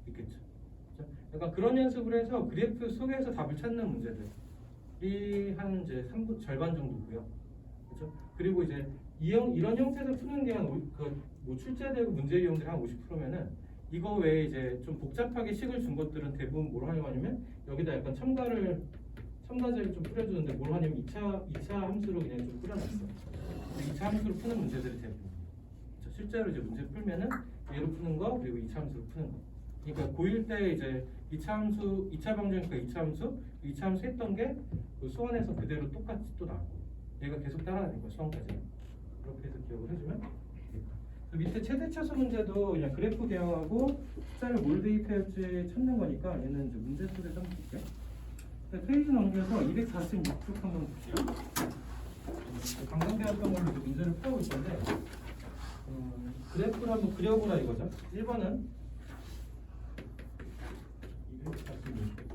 있겠죠. 그렇죠? 약간 그런 연습을 해서 그래프 속에서 답을 찾는 문제들이 한 이제 3분 절반 정도고요. 그렇죠? 그리고 이제 이런 형태에서 푸는 게 뭐 출제되고 문제 유형들이 한 50%면은 이거 외에 이제 좀 복잡하게 식을 준 것들은 대부분 뭘 하냐면 여기다 약간 첨가제를 좀 뿌려주는데 뭘 하냐면 2차 함수로 그냥 좀 뿌려놨어. 2차 함수로 푸는 문제들이 대부분. 그렇죠? 실제로 이제 문제 풀면은 얘로 푸는 거 그리고 2차 함수로 푸는 거. 그러니까 고1 때 이제 2차 함수, 2차 방정이니까 2차 함수 했던 게 그 수원에서 그대로 똑같이 또 나오고 얘가 계속 따라가는 거야 수원까지. 그렇게 해서 기억을 해주면 되겠다. 그 밑에 최대차수 문제도 그냥 그래프 개형하고 숫자를 뭘 대입할지 찾는 거니까 얘는 이제 문제 소리를 한번 볼게요. 페이지 넘겨서 246쪽 한번 보세요. 방금 배웠던 걸로 이제 문제를 풀어볼 건데 그래프를 한번 그려보라 이거죠. 1번은 246쪽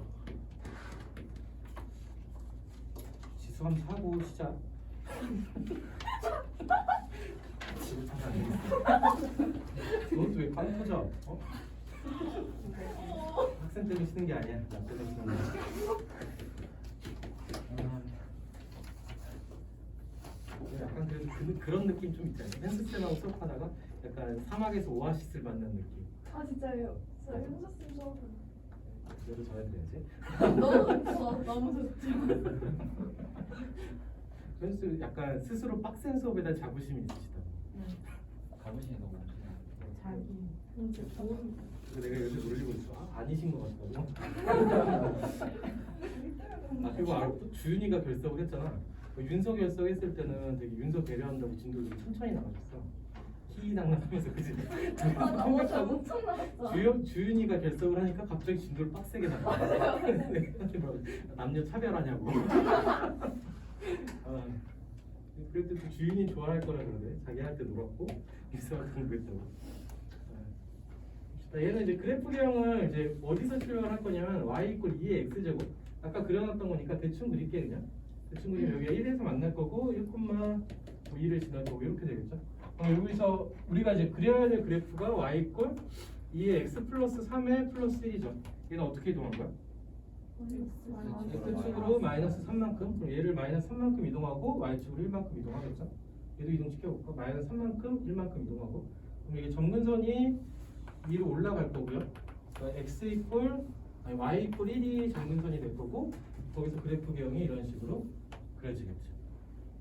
지수함수 하고 시작. 그것도 왜 빵 터져? 어? 학생 때문에 쉬는 게 아니야. 나 때문에 쉬는 거야. 약간 그런 느낌 좀 있잖아요. 현수쌤하고 수업하다가 약간 사막에서 오아시스를 만난 느낌. 아 진짜요? 저 현수쌤 수업 너도 전해드려야지. 너무 좋죠. 현수 약간 스스로 빡센 수업에 대한 자부심이 있으시다. 자부심이 너무 많아요. 자기 진짜 좋은 그래서 내가 요새 놀리고 있어. 아니신 것 같다고. 그리고 또 주윤이가 결석을 했잖아. 윤석 결석했을 때는 되게 윤석 배려한다고 진도를 좀 천천히 나가셨어. 희희당당하면서 그지. 나 어제 엄청 나갔어. 주윤이가 결석을 하니까 갑자기 진도를 빡세게 나가. 남녀 차별하냐고. 그래도 또 주윤이 좋아할 거라 그러네. 자기한테 놀았고 유서한테 공부했다고. 얘는 이제 그래프 개형을 이제 어디서 출력을 할 거냐면 y 이퀄 2의 x제곱. 아까 그려놨던 거니까 대충 그릴게 그냥. 대충 그리면 여기가 1에서 만날 거고 1,2를 지날 거고 이렇게 되겠죠. 그럼 여기서 우리가 이제 그려야 될 그래프가 y 이퀄 2의 x 플러스 3의 플러스 1이죠. 얘는 어떻게 이동한 거야? x축으로 마이너스 3만큼. 그럼 얘를 마이너스 3만큼 이동하고 y축으로 1만큼 이동하겠죠. 얘도 이동시켜볼까? 마이너스 3만큼 1만큼 이동하고. 그럼 이게 점근선이 위로 올라갈 거고요. 그러니까 x 이퀄 y 이퀄 1이 점근선이 될 거고 거기서 그래프 개형이 이런 식으로 그려지겠죠.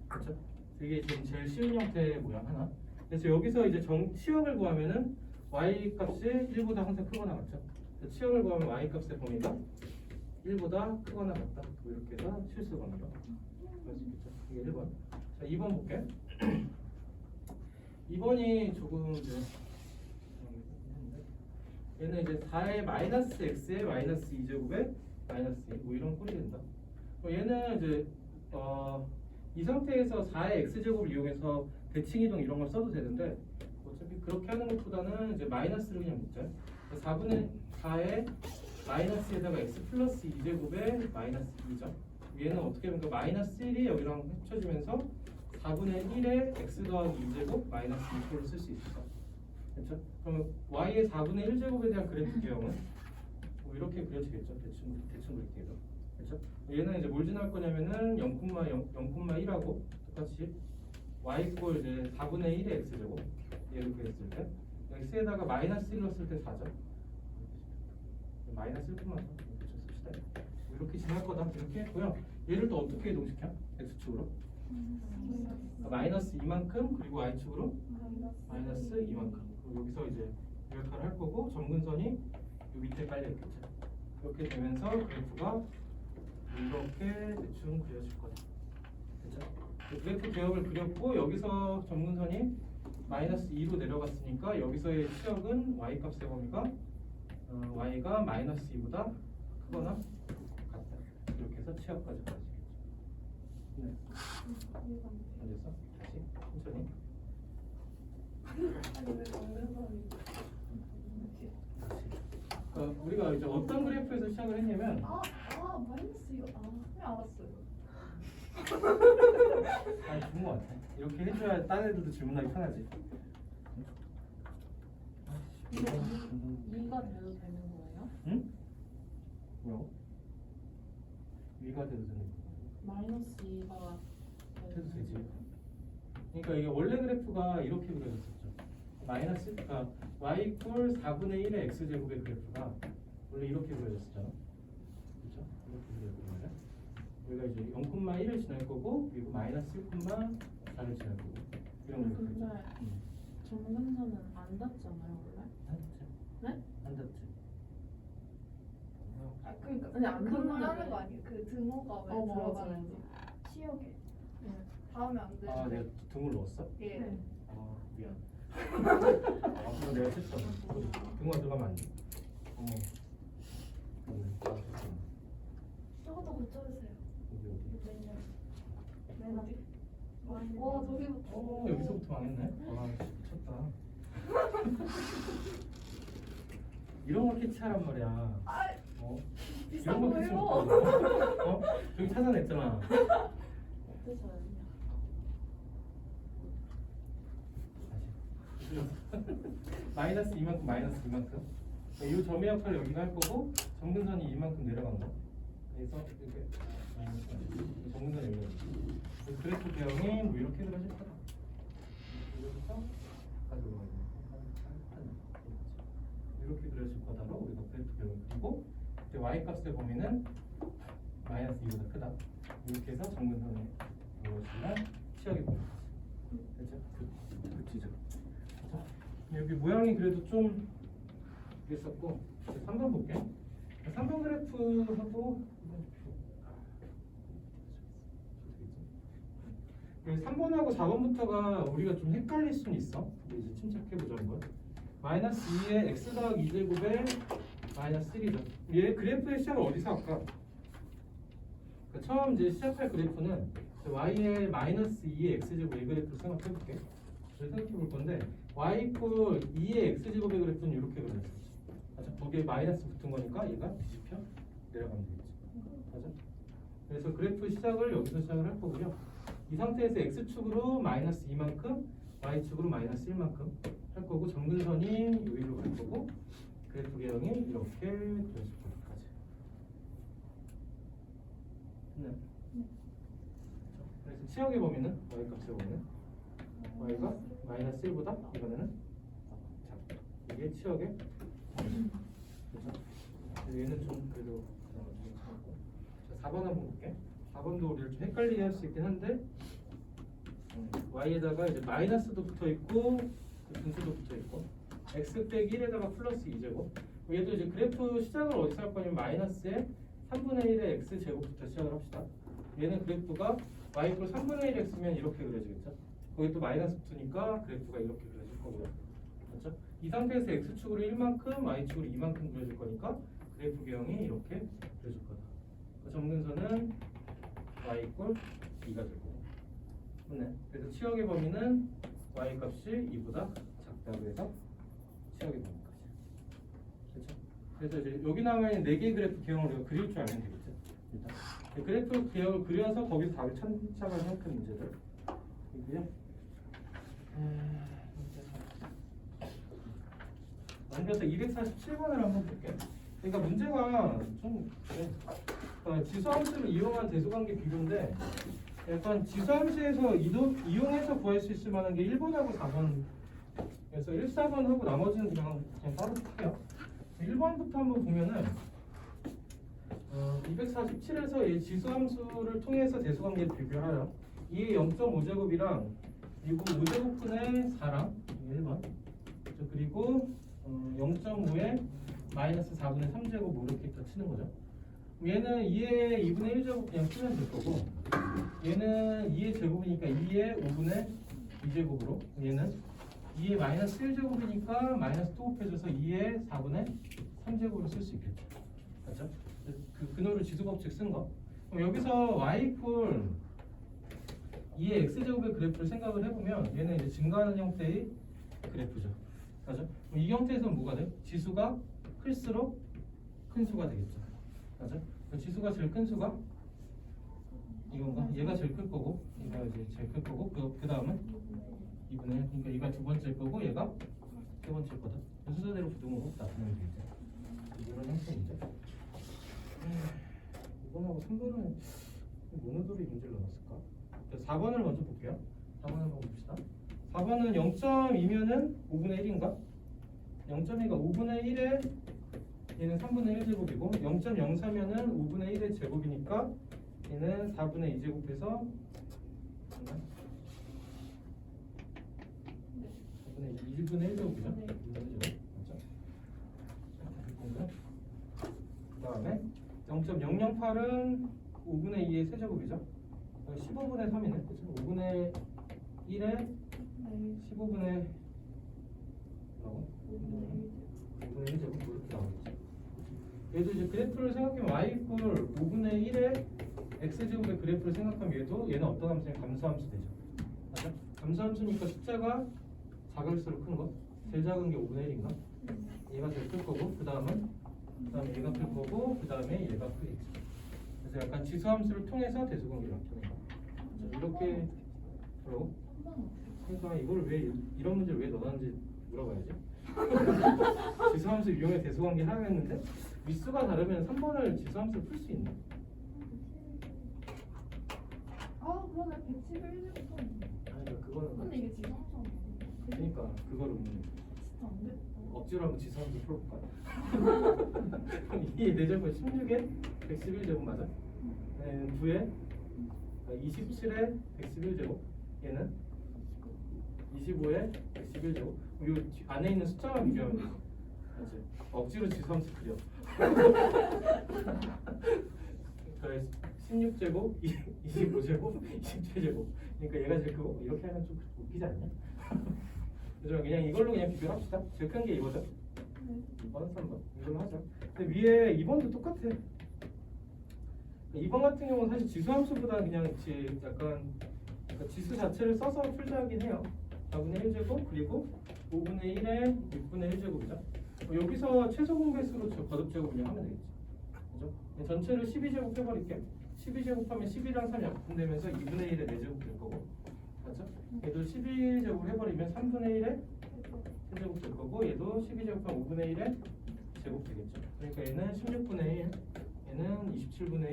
그렇죠? 이게 지금 제일 쉬운 형태의 모양 하나. 그래서 여기서 이제 치역을 구하면은 y 값이 1보다 항상 크거나 같죠. 치역을 구하면 y 값의 범위가 1보다 크거나 같다. 이렇게 해서 실수 범위로 그럴 수 있겠죠. 이게 1번. 자, 2번 볼게. 2번이 조금 이제 얘는 이제 4의 마이너스 x의 마이너스 2제곱의 마이너스 2 뭐 이런 꼴이 된다. 얘는 이제 이 상태에서 4의 x제곱을 이용해서 대칭이동 이런 걸 써도 되는데 어차피 그렇게 하는 것보다는 이제 마이너스를 그냥 묶자. 4분의 4의 마이너스에다가 x 플러스 2제곱의 마이너스 2죠. 얘는 어떻게 보면 마이너스 1이 여기랑 합쳐지면서 4분의 1의 x 더하기 2제곱 마이너스 2꼴로 쓸 수 있어. 그렇죠? 그러면 y의 4분의 1제곱에 대한 그래프 개형은 뭐 이렇게 그려지겠죠. 대충 그렇게 해도. 그렇죠? 얘는 이제 뭘 지날 거냐면은 0,1하고 똑같이 y 이퀄 이제 4분의 1의 x제곱 얘를 그랬을 때 x에다가 마이너스 1 넣었을 때 4죠. 마이너스 1만 이렇게 씁시다. 이렇게 지날 거다. 이렇게 했고요. 얘를 또 어떻게 이동시켜? x축으로 마이너스 2만큼 그리고 y축으로 마이너스 2만큼. 여기서 이제 대역할을 할 거고 점근선이 요 밑에 깔려 있겠죠. 이렇게 되면서 그래프가 이렇게 대충 그려질 거다. 그렇죠? 그래프 개혁을 그렸고 여기서 점근선이 마이너스 2로 내려갔으니까 여기서의 치역은 y 값의 범위가 y가 마이너스 2보다 크거나 같다. 이렇게 해서 치역까지 가지겠죠. 네. 앉았어? 다시 천천히. 아니 왜 정면선이 우리가 이제 어떤 그래프에서 시작을 했냐면 마이너스 이거 네, 알았어요. 좋은 것 같아. 이렇게 해줘야 다른 애들도 질문하기 편하지. 이게 2가 돼도 되는 거예요? 응? 뭐라고? 위가 돼도 되는 거야. 마이너스 2가 해도 되지. 그러니까 이게 원래 그래프가 이렇게 그려졌었죠. 마이너스, 그러니까 y 이퀄 4분의 1의 x제곱의 그래프가 원래 이렇게 그려졌었잖아. 그렇죠? 이렇게 그려졌잖아요. 여기가 이제 0,1을 지날 거고 그리고 마이너스 1,4를 지날 거고 이런 근데 그래프죠. 정근선은 안 닿잖아요 원래? 안 닿지? 네? 안 닿지? 그러니까 아니, 안 그 말 듣는데 하는 왜? 거 아니에요? 그 등호가 왜 맞아. 들어가는지 치역에 네. 다음에 안 돼. 아, 내가 등을 넣었어? 예. 네. 아, 미안. 그럼 내가 실수했어. 등만 들어가면 안 돼. 어머. 잠깐만. 저것도 고쳐주세요. 여기 어디? 맨 어디? 와 저기부터. 여기서부터 망했네. 와, 미쳤다. 이런 걸 캐치하란 말이야. 비싼 이런 거 캐치 거예요. 못하고. 저기 찾아냈잖아. 어때서요? 마이너스 이만큼 마이너스 이만큼. 이 점의 역할을 여기가 할 거고 점근선이 이만큼 내려간 거. 그래서 이렇게 점근선이 여기가 있지. 그래프 배형이 뭐 이렇게 그려질 거다. 여기서 가져가야 돼. 이렇게 그려질 거다로 우리가 그래프 배형을 그리고 이제 y 값의 범위는 마이너스 2보다 크다. 이렇게 해서 점근선의 무엇이나 치역의 범위. 그렇죠? 그치죠. 여기 모양이 그래도 좀 있었고 3번 볼게. 3번 그래프하고 3번하고 4번부터가 우리가 좀 헷갈릴 수는 있어. 이제 침착해보자 한번. 마이너스 2의 x 더하기 2제곱에 마이너스 1이죠. 얘 그래프의 시작을 어디서 할까? 그러니까 처음 이제 시작할 그래프는 y의 마이너스 2의 x제곱 이 그래프를 생각해볼게. 생각해 볼 건데 y 이퀄 2의 x제곱의 그래프는 이렇게 그려졌어. 맞아? 거기에 마이너스 붙은 거니까 얘가 뒤집혀 내려가면 되겠지. 맞아? 그래서 그래프 시작을 여기서 시작을 할 거고요. 이 상태에서 x축으로 마이너스 2만큼 y축으로 마이너스 1만큼 할 거고 점근선이 여기로 갈 거고 그래프 개형이 이렇게 그려질 거까지. 네. 그래서 치역의 범위는 y 값의 범위는 y가 마이너스 1보다 이번에는 작다. 이게 치역의 그렇죠? 얘는 좀 그래도 좀 작고. 자, 4번 한번 볼게. 4번도 우리를 좀 헷갈리게 할 수 있긴 한데 y에다가 이제 마이너스도 붙어 있고 분수도 붙어 있고 x 빼기 1에다가 플러스 2제곱. 얘도 이제 그래프 시작을 어디서 할 거냐면 마이너스의 3분의 1의 x 제곱부터 시작을 합시다. 얘는 그래프가 y 이퀄 3분의 1 x면 이렇게 그려지겠죠. 거기 또 마이너스 붙으니까 그래프가 이렇게 그려질 거고요. 그렇죠? 이 상태에서 x축으로 1만큼, y축으로 2만큼 그려질 거니까 그래프 개형이 이렇게 그려질 거다. 점근선은 y 이퀄 2가 될 거고. 네. 그래서 치역의 범위는 y 값이 2보다 작다고 해서 치역의 범위까지. 그렇죠? 그래서 이제 여기 나와 있는 4개의 그래프 개형을 우리가 그릴 줄 알면 되겠죠. 일단 그래프 개형을 그려서 거기서 답을 찾아가는 형태 문제들. 이고요. 넘겨서 247번을 한번 볼게요. 그러니까 문제가 좀 지수함수를 이용한 대소관계 비교인데 약간 지수함수에서 이용해서 구할 수 있을 만한 게 1번하고 4번. 그래서 1, 4번 하고 나머지는 그냥 따로 할게요. 1번부터 한번 보면은 247에서 이 지수함수를 통해서 대소관계를 비교하여 2의 0.5제곱이랑 그리고 5제곱분의 4랑 1번 그리고 0.5에 마이너스 4분의 3제곱 뭐 이렇게 더 치는 거죠. 얘는 2의 2분의 1제곱 그냥 쓰면 될 거고 얘는 2의 제곱이니까 2의 5분의 2제곱으로 얘는 2의 마이너스 1제곱이니까 마이너스 또 곱해줘서 2의 4분의 3제곱으로 쓸 수 있겠죠. 그렇죠? 그 근호를 지수법칙 쓴 거. 그럼 여기서 y 이퀄 2의 x제곱의 그래프를 생각을 해보면 얘는 이제 증가하는 형태의 그래프죠. 그렇죠? 이 형태에서는 뭐가 돼? 지수가 클수록 큰 수가 되겠죠. 맞아? 그 지수가 제일 큰 수가 이건가? 얘가 제일 클 거고, 얘가 이제 제일 클 거고, 그 다음은 2분의 1. 그러니까 얘가 두 번째일 거고, 얘가 세 번째일 거다. 순서대로 부등호로 나타내면 되겠죠. 이런 형태이죠. 이번하고 3번은 모노돌이 문제를 넣었을까? 4번을 먼저 볼게요. 4번을 한번 봅시다. 4번은 0.2면은 5분의 1인가? 0.2가 5분의 1에 얘는 3분의 1 제곱이고 0.04면은 5분의 1의 제곱이니까 얘는 4분의 2 제곱해서 1분의 1 제곱이죠? 네. 1분의 1 제곱. 맞죠? 그 다음에 0.008은 5분의 2의 세제곱이죠? 15분의 3이네. 그쵸? 5분의 1에 15분의 뭐라고? 5분의 1 제곱 이렇게 나오겠지. 얘도 이제 그래프를 생각하면 y 이퀄 5분의 1의 x제곱의 그래프를 생각하면 얘는 어떤 함수냐? 감소함수 되죠. 맞아? 감소함수니까 숫자가 작을수록 큰 거. 제일 작은 게 5분의 1인가? 얘가 제일 클 거고 그 다음에 얘가 클 거고 그 다음에 얘가 크겠지. 그래서 약간 지수함수를 통해서 대수관계를 나타내는 거. 이렇게 뭐라고? 그러니까 이걸 왜 이런 문제를 왜 넣었는지 물어봐야지. 지수함수 이용해 대수관계 하려 했는데 위수가 다르면 3번을 지수함수로 풀 수 있나? 아 그러네 111제곱선. 아니 그러니까 그거는 근데 이게 지상선. 그러니까 그거를 진짜 안 돼. 억지로 한번 지수함수 풀어볼까? 이 4제곱은 16에 111제곱 맞아? 9에 27에 111제곱 얘는 25에 111제곱 이 안에 있는 숫자만 비교하면 돼. 맞지? 억지로 지수함수 그려. 16제곱, 25제곱, 27제곱 그러니까 얘가 제일 크고 이렇게 하면 좀 웃기지 않냐? 그죠? 그냥 이걸로 그냥 비교를 합시다. 제일 큰 게 이거죠? 2번, 3번 이걸로 하죠. 근데 위에 2번도 똑같아. 2번 같은 경우는 사실 지수함수보다 그냥 약간 지수 자체를 써서 풀자긴 해요. 4분의 1제곱 그리고 5분의 1에 6분의 1제곱이죠. 여기서 최소 공배수로 거듭제곱 그냥 하면 되겠지. 그죠? 전체를 12제곱 해버릴게요. 12제곱하면 12랑 3이 약분되면서 2분의 1에 4제곱 될 거고 맞죠? 얘도 12제곱 해버리면 3분의 1에 3제곱 될 거고 얘도 12제곱하면 5분의 1에 제곱 되겠죠. 그러니까 얘는 16분의 1 얘는 27분의 1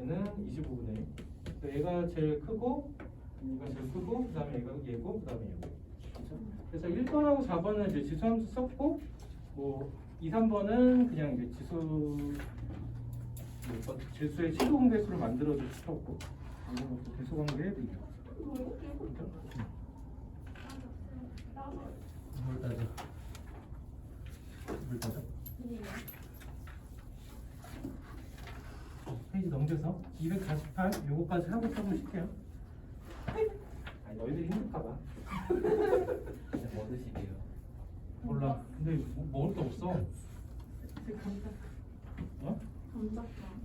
얘는 25분의 1 얘가 제일 크고 얘가 제일 크고 그 다음에 얘고 그 다음에 얘고 그렇죠? 그래서 1번하고 4번은 이제 지수함수 썼고 뭐 2, 3번은 그냥 이제 지수의 최소 공배수를 만들어서 풀었고 이런 것도 대소관계에 되죠. 뭘 따져? 뭘 따져? 페이지 넘겨서 248 요거까지 하고 써보면 쉽게요. 아니 너희들이 힘들까봐. 뭐 드시게요? 몰라. 근데 먹을 게 없어. 어? 감자탕.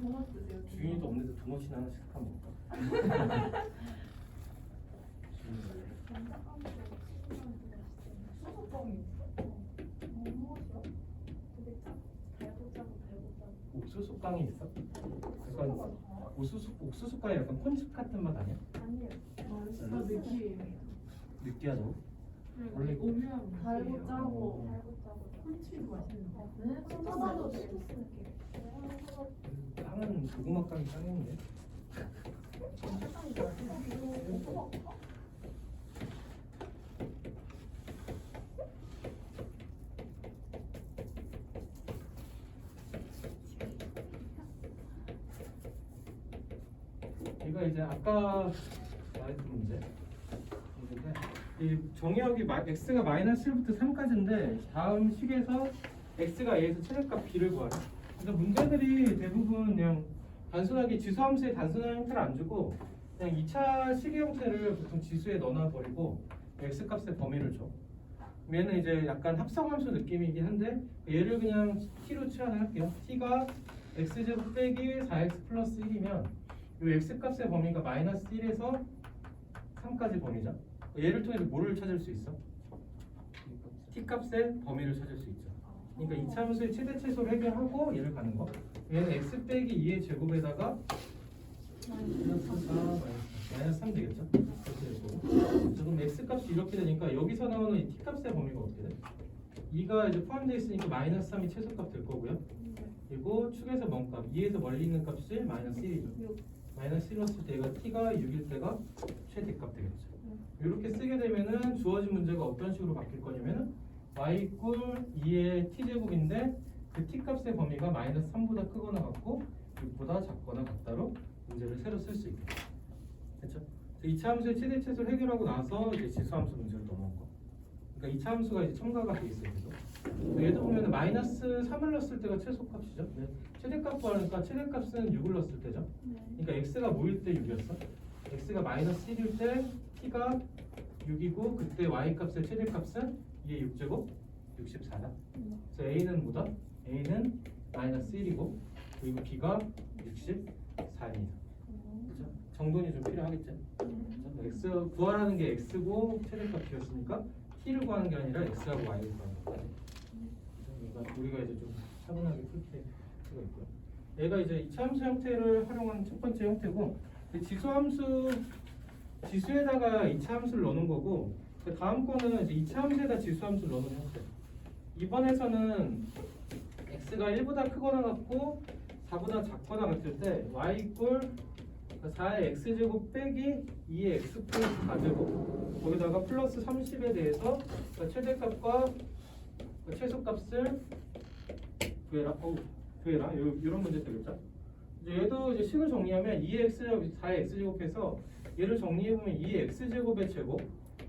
도넛 드세요. 주인이도 없는데 도넛이나 하나씩 사면 먹을까? 수수깡이 있어. 무엇이야? 되게 달고 짜고 옥수수 깡이 있어? 약간 옥수수 깡이 약간 콘칩 같은 맛 아니야? 아니에요. 진짜 느끼해요. 느끼하죠? 원래 오묘한 달고 맛이에요. 짜고 콘치도 맛있는데. 네? 소다도 치토스 느낌. 깡은 고구마 깡이 짱인데. 이거 이제 아까 말했던 문제. 이 정의역이 x가 마이너스 1부터 3까지인데 다음 식에서 x가 a에서 최대값 b를 구하래. 그래서 문제들이 대부분 그냥 단순하게 지수함수의 단순한 형태를 안 주고 그냥 2차 식의 형태를 보통 지수에 넣어놔 버리고 x값의 범위를 줘. 얘는 이제 약간 합성함수 느낌이긴 한데 얘를 그냥 t로 치환할게요. t가 x제곱 빼기 4x 플러스 1이면 이 x값의 범위가 마이너스 1에서 3까지 범위죠. 얘를 통해서 뭐를 찾을 수 있어? t값의 범위를 찾을 수 있죠. 그러니까 이차함수의 최대 최소를 해결하고 얘를 가는 거. 얘는 x 빼기 2의 제곱에다가 마이너스 4 마이너스 3 되겠죠? 이렇게 될 거고. 자, 그럼 x 값이 이렇게 되니까 여기서 나오는 이 t 값의 범위가 어떻게 돼? 2가 이제 포함되어 있으니까 마이너스 3이 최소값 될 거고요. 그리고 축에서 먼 값, 2에서 멀리 있는 값이 마이너스 1이죠. 마이너스 1을 쓸 때가 t가 6일 때가 최대값 되겠죠. 이렇게 쓰게 되면은 주어진 문제가 어떤 식으로 바뀔 거냐면은 y 꼴 2의 t제곱인데 그 t값의 범위가 마이너스 3보다 크거나 같고 6보다 작거나 같다로 문제를 새로 쓸 수 있겠죠. 그렇죠? 이차함수의 최대 최소를 해결하고 나서 이제 지수함수 문제로 넘어온 거. 그러니까 이차함수가 이제 첨가가 돼 있어요. 그래서 얘도 보면은 마이너스 3을 넣었을 때가 최소값이죠. 최대값 구하니까 최대값은 6을 넣었을 때죠. 그러니까 x가 뭐일 때 6이었어? x가 마이너스 1일 때 t가 6이고 그때 y 값의 최대값은 2의 6제곱 64다. 그래서 a는 뭐다? a는 마이너스 1이고 그리고 b가 64입니다. 그렇죠? 정돈이 좀 필요하겠죠? 그렇죠? x 구하라는 게 x고 최대값 b였으니까 t를 구하는 게 아니라 x하고 y를 구하는 거죠. 그러니까 우리가 이제 좀 차분하게 풀 필요가 있고요. 얘가 이제 이차함수 형태를 활용한 첫 번째 형태고 지수에다가 이차함수를 넣는 거고 그 다음 거는 이제 이차함수에다 지수함수를 넣는 형태. 이번에서는 x가 1보다 크거나 같고 4보다 작거나 같을 때 y 꼴 4의 x제곱 빼기 2의 x 플러스 4제곱 거기다가 플러스 30에 대해서 최대값과 최소값을 구해라. 이런 문제 되겠죠. 이제 얘도 이제 식을 정리하면 2의 x제곱 4의 x제곱해서 얘를 정리해보면 2의 x제곱의 제곱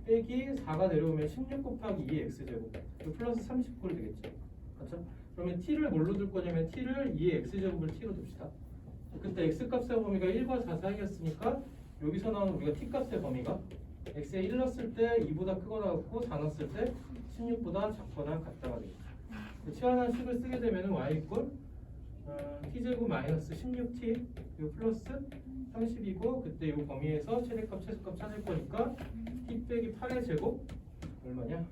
빼기 4가 내려오면 16 곱하기 2의 x제곱 플러스 39를 되겠죠. 그렇죠? 그러면 t를 뭘로 둘 거냐면 t를 2의 x제곱을 t로 둡시다. 그때 x값의 범위가 1과 4 사이였으니까 여기서 나오는 우리가 t값의 범위가 x에 1 넣었을 때 2보다 크거나 같고 4 넣었을 때 16보다 작거나 같다가 되겠죠. 치환한 식을 쓰게 되면 y 꼴 t제곱 마이너스 16t 그리고 플러스 30이고 그때 이 범위에서 최대값 최소값 찾을 거니까 t 빼기 8의 제곱 얼마냐?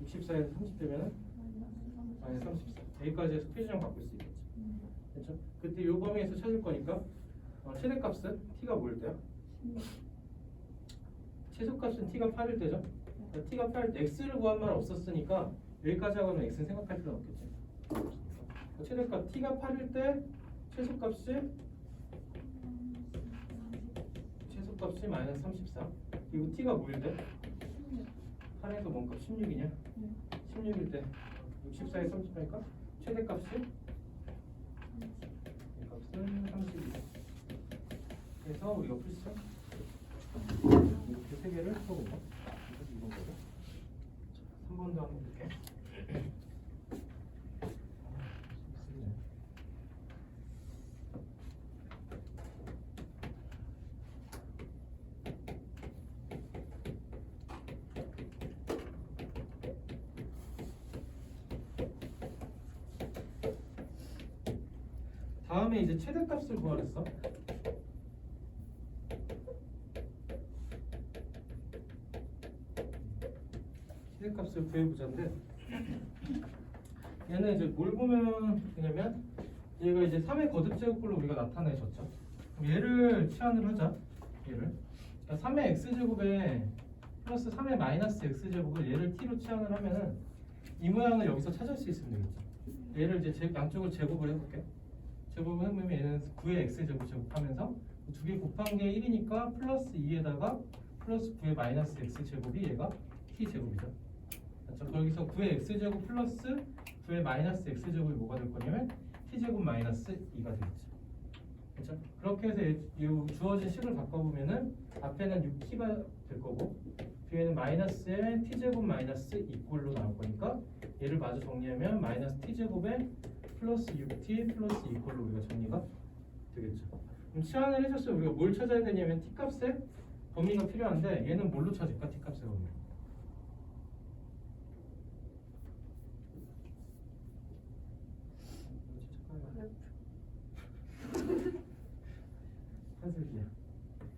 64에서 30 되면은 마이너스 34 여기까지 해서 표시정 바꿀 수 있겠죠. 그렇죠? 그때 이 범위에서 찾을 거니까 최대값은 t가 뭐일 때요? 최소값은 t가 8일 때죠. 그러니까 t가 8일 때 x를 구한 말 없었으니까 여기까지 하고는 x는 생각할 필요는 없겠지. 최대값 t가 8일 때 최소값이 마이너스 34 그리고 t가 뭐일 때? 8에서 뭔 값 16이냐? 16일 때 64에 30이니까 최대값이 값은 32 그래서 우리가 풀시죠. 이렇게 세 개를 써보고 이건 거고 3번도 한번 볼게요. 다음에 이제 최대값을 구하랬어. 최대값을 구해보자인데 얘는 이제 뭘 보면 되냐면 얘가 이제 3의 거듭제곱꼴로 우리가 나타내줬죠. 그럼 얘를 치환을 하자. 얘를 그러니까 3의 x제곱에 플러스 3의 마이너스 x제곱을 얘를 t로 치환을 하면은 이 모양을 여기서 찾을 수 있으면 되겠죠. 얘를 이제 양쪽을 제곱을 해볼게. 제곱을 해보면 얘는 9의 x제곱 제곱하면서 두 개 곱한 게 1이니까 플러스 2에다가 플러스 9의 마이너스 x제곱이 얘가 t제곱이죠. 그렇죠? 거기서 9의 x제곱 플러스 9의 마이너스 x제곱이 뭐가 될 거냐면 t제곱 마이너스 2가 되겠죠. 그렇죠? 그렇게 해서 이 주어진 식을 바꿔보면은 앞에는 6t가 될 거고 뒤에는 마이너스에 t제곱 마이너스 2꼴로 나올 거니까 얘를 마저 정리하면 마이너스 t제곱에 플러스 6t 플러스 2꼴로 우리가 정리가 되겠죠. 그럼 치환을 해줬으면 우리가 뭘 찾아야 되냐면 t값의 범위가 필요한데 얘는 뭘로 찾을까? t값의 범위 산술기야.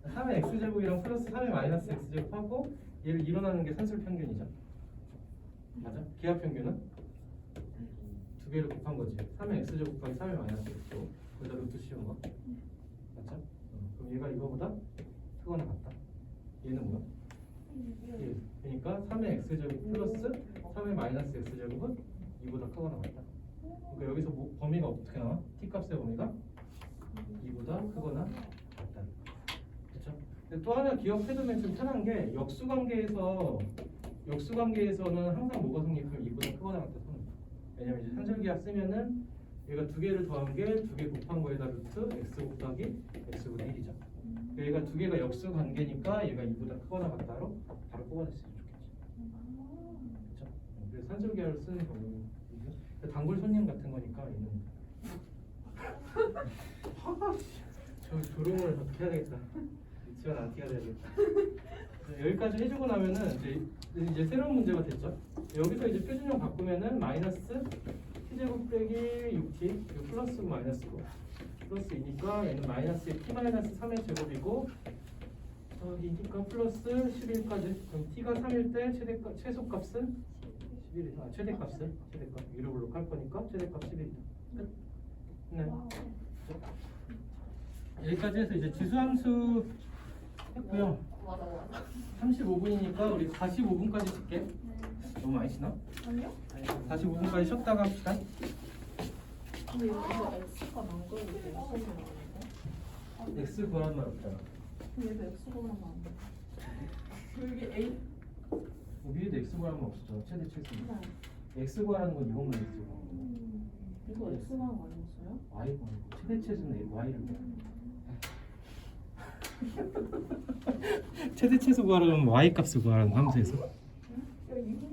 3의 x제곱이랑 플러스 3의 마이너스 x제곱하고 얘를 이뤄나는 게 산술평균이죠. 맞아? 기하평균은? 두 개를 곱한 거지. 3의 x제곱 곱하기 3의 마이너스 x로 거기다 루트 씌운 거. 맞죠? 그럼 얘가 이거보다 크거나 같다. 얘는 뭐야? 1. 그러니까 3의 x제곱 플러스 3의 마이너스 x제곱은 2보다 크거나 같다. 그러니까 여기서 범위가 어떻게 나와? t 값의 범위가 2보다 크거나 같다. 그렇죠? 근데 또 하나 기억해두면 좀 편한 게 역수관계에서는 항상 뭐가 성립하면 2보다 크거나 같다 성립. 왜냐면 이제 산술기하 쓰면은 얘가 두 개를 더한 게 두 개 곱한 거에다 루트 x 곱하기 x분의 1이죠. 얘가 두 개가 역수관계니까 얘가 2보다 크거나 같다로 바로 뽑아냈으면 좋겠지. 그렇죠? 그래서 산술기하를 쓰는 경우는 단골 손님 같은 거니까 얘는 저 조롱을 어떻게 해야 되겠다. 유치원 안 티가 되야겠다. 여기까지 해주고 나면은 이제 새로운 문제가 됐죠. 여기서 이제 표준형 바꾸면은 마이너스 t제곱 빼기 6t 이거 플러스고 마이너스고 플러스 2니까 얘는 마이너스 t 마이너스 3의 제곱이고 이니까 플러스 11까지. 그럼 t가 3일 때 최소값은 11이다. 최대값 위로 블록할 거니까 최대값 11이다. 끝. 네. 여기까지 해서 이제 지수함수 했고요. 35분이니까 우리 45분까지 쉴게. 너무 많이 쉬나? 아니요? 45분까지 쉬었다가 합시다. 근데 여기서 x가 남겨도 돼. x가 나오는데? x 구하는 말 없잖아. 근데 얘도 x가 나오는데? 여기 A 위에도 x 구하는 거 없었죠. 최대 최소. 네. x 구하는 건 이것만 있죠. 이거 x가 나온 거 아니었어요? y 구하는 거. 최대 최소는 y를 구하는 거. 최대 최소 구하려면 y 값을 구하라는 함수에서.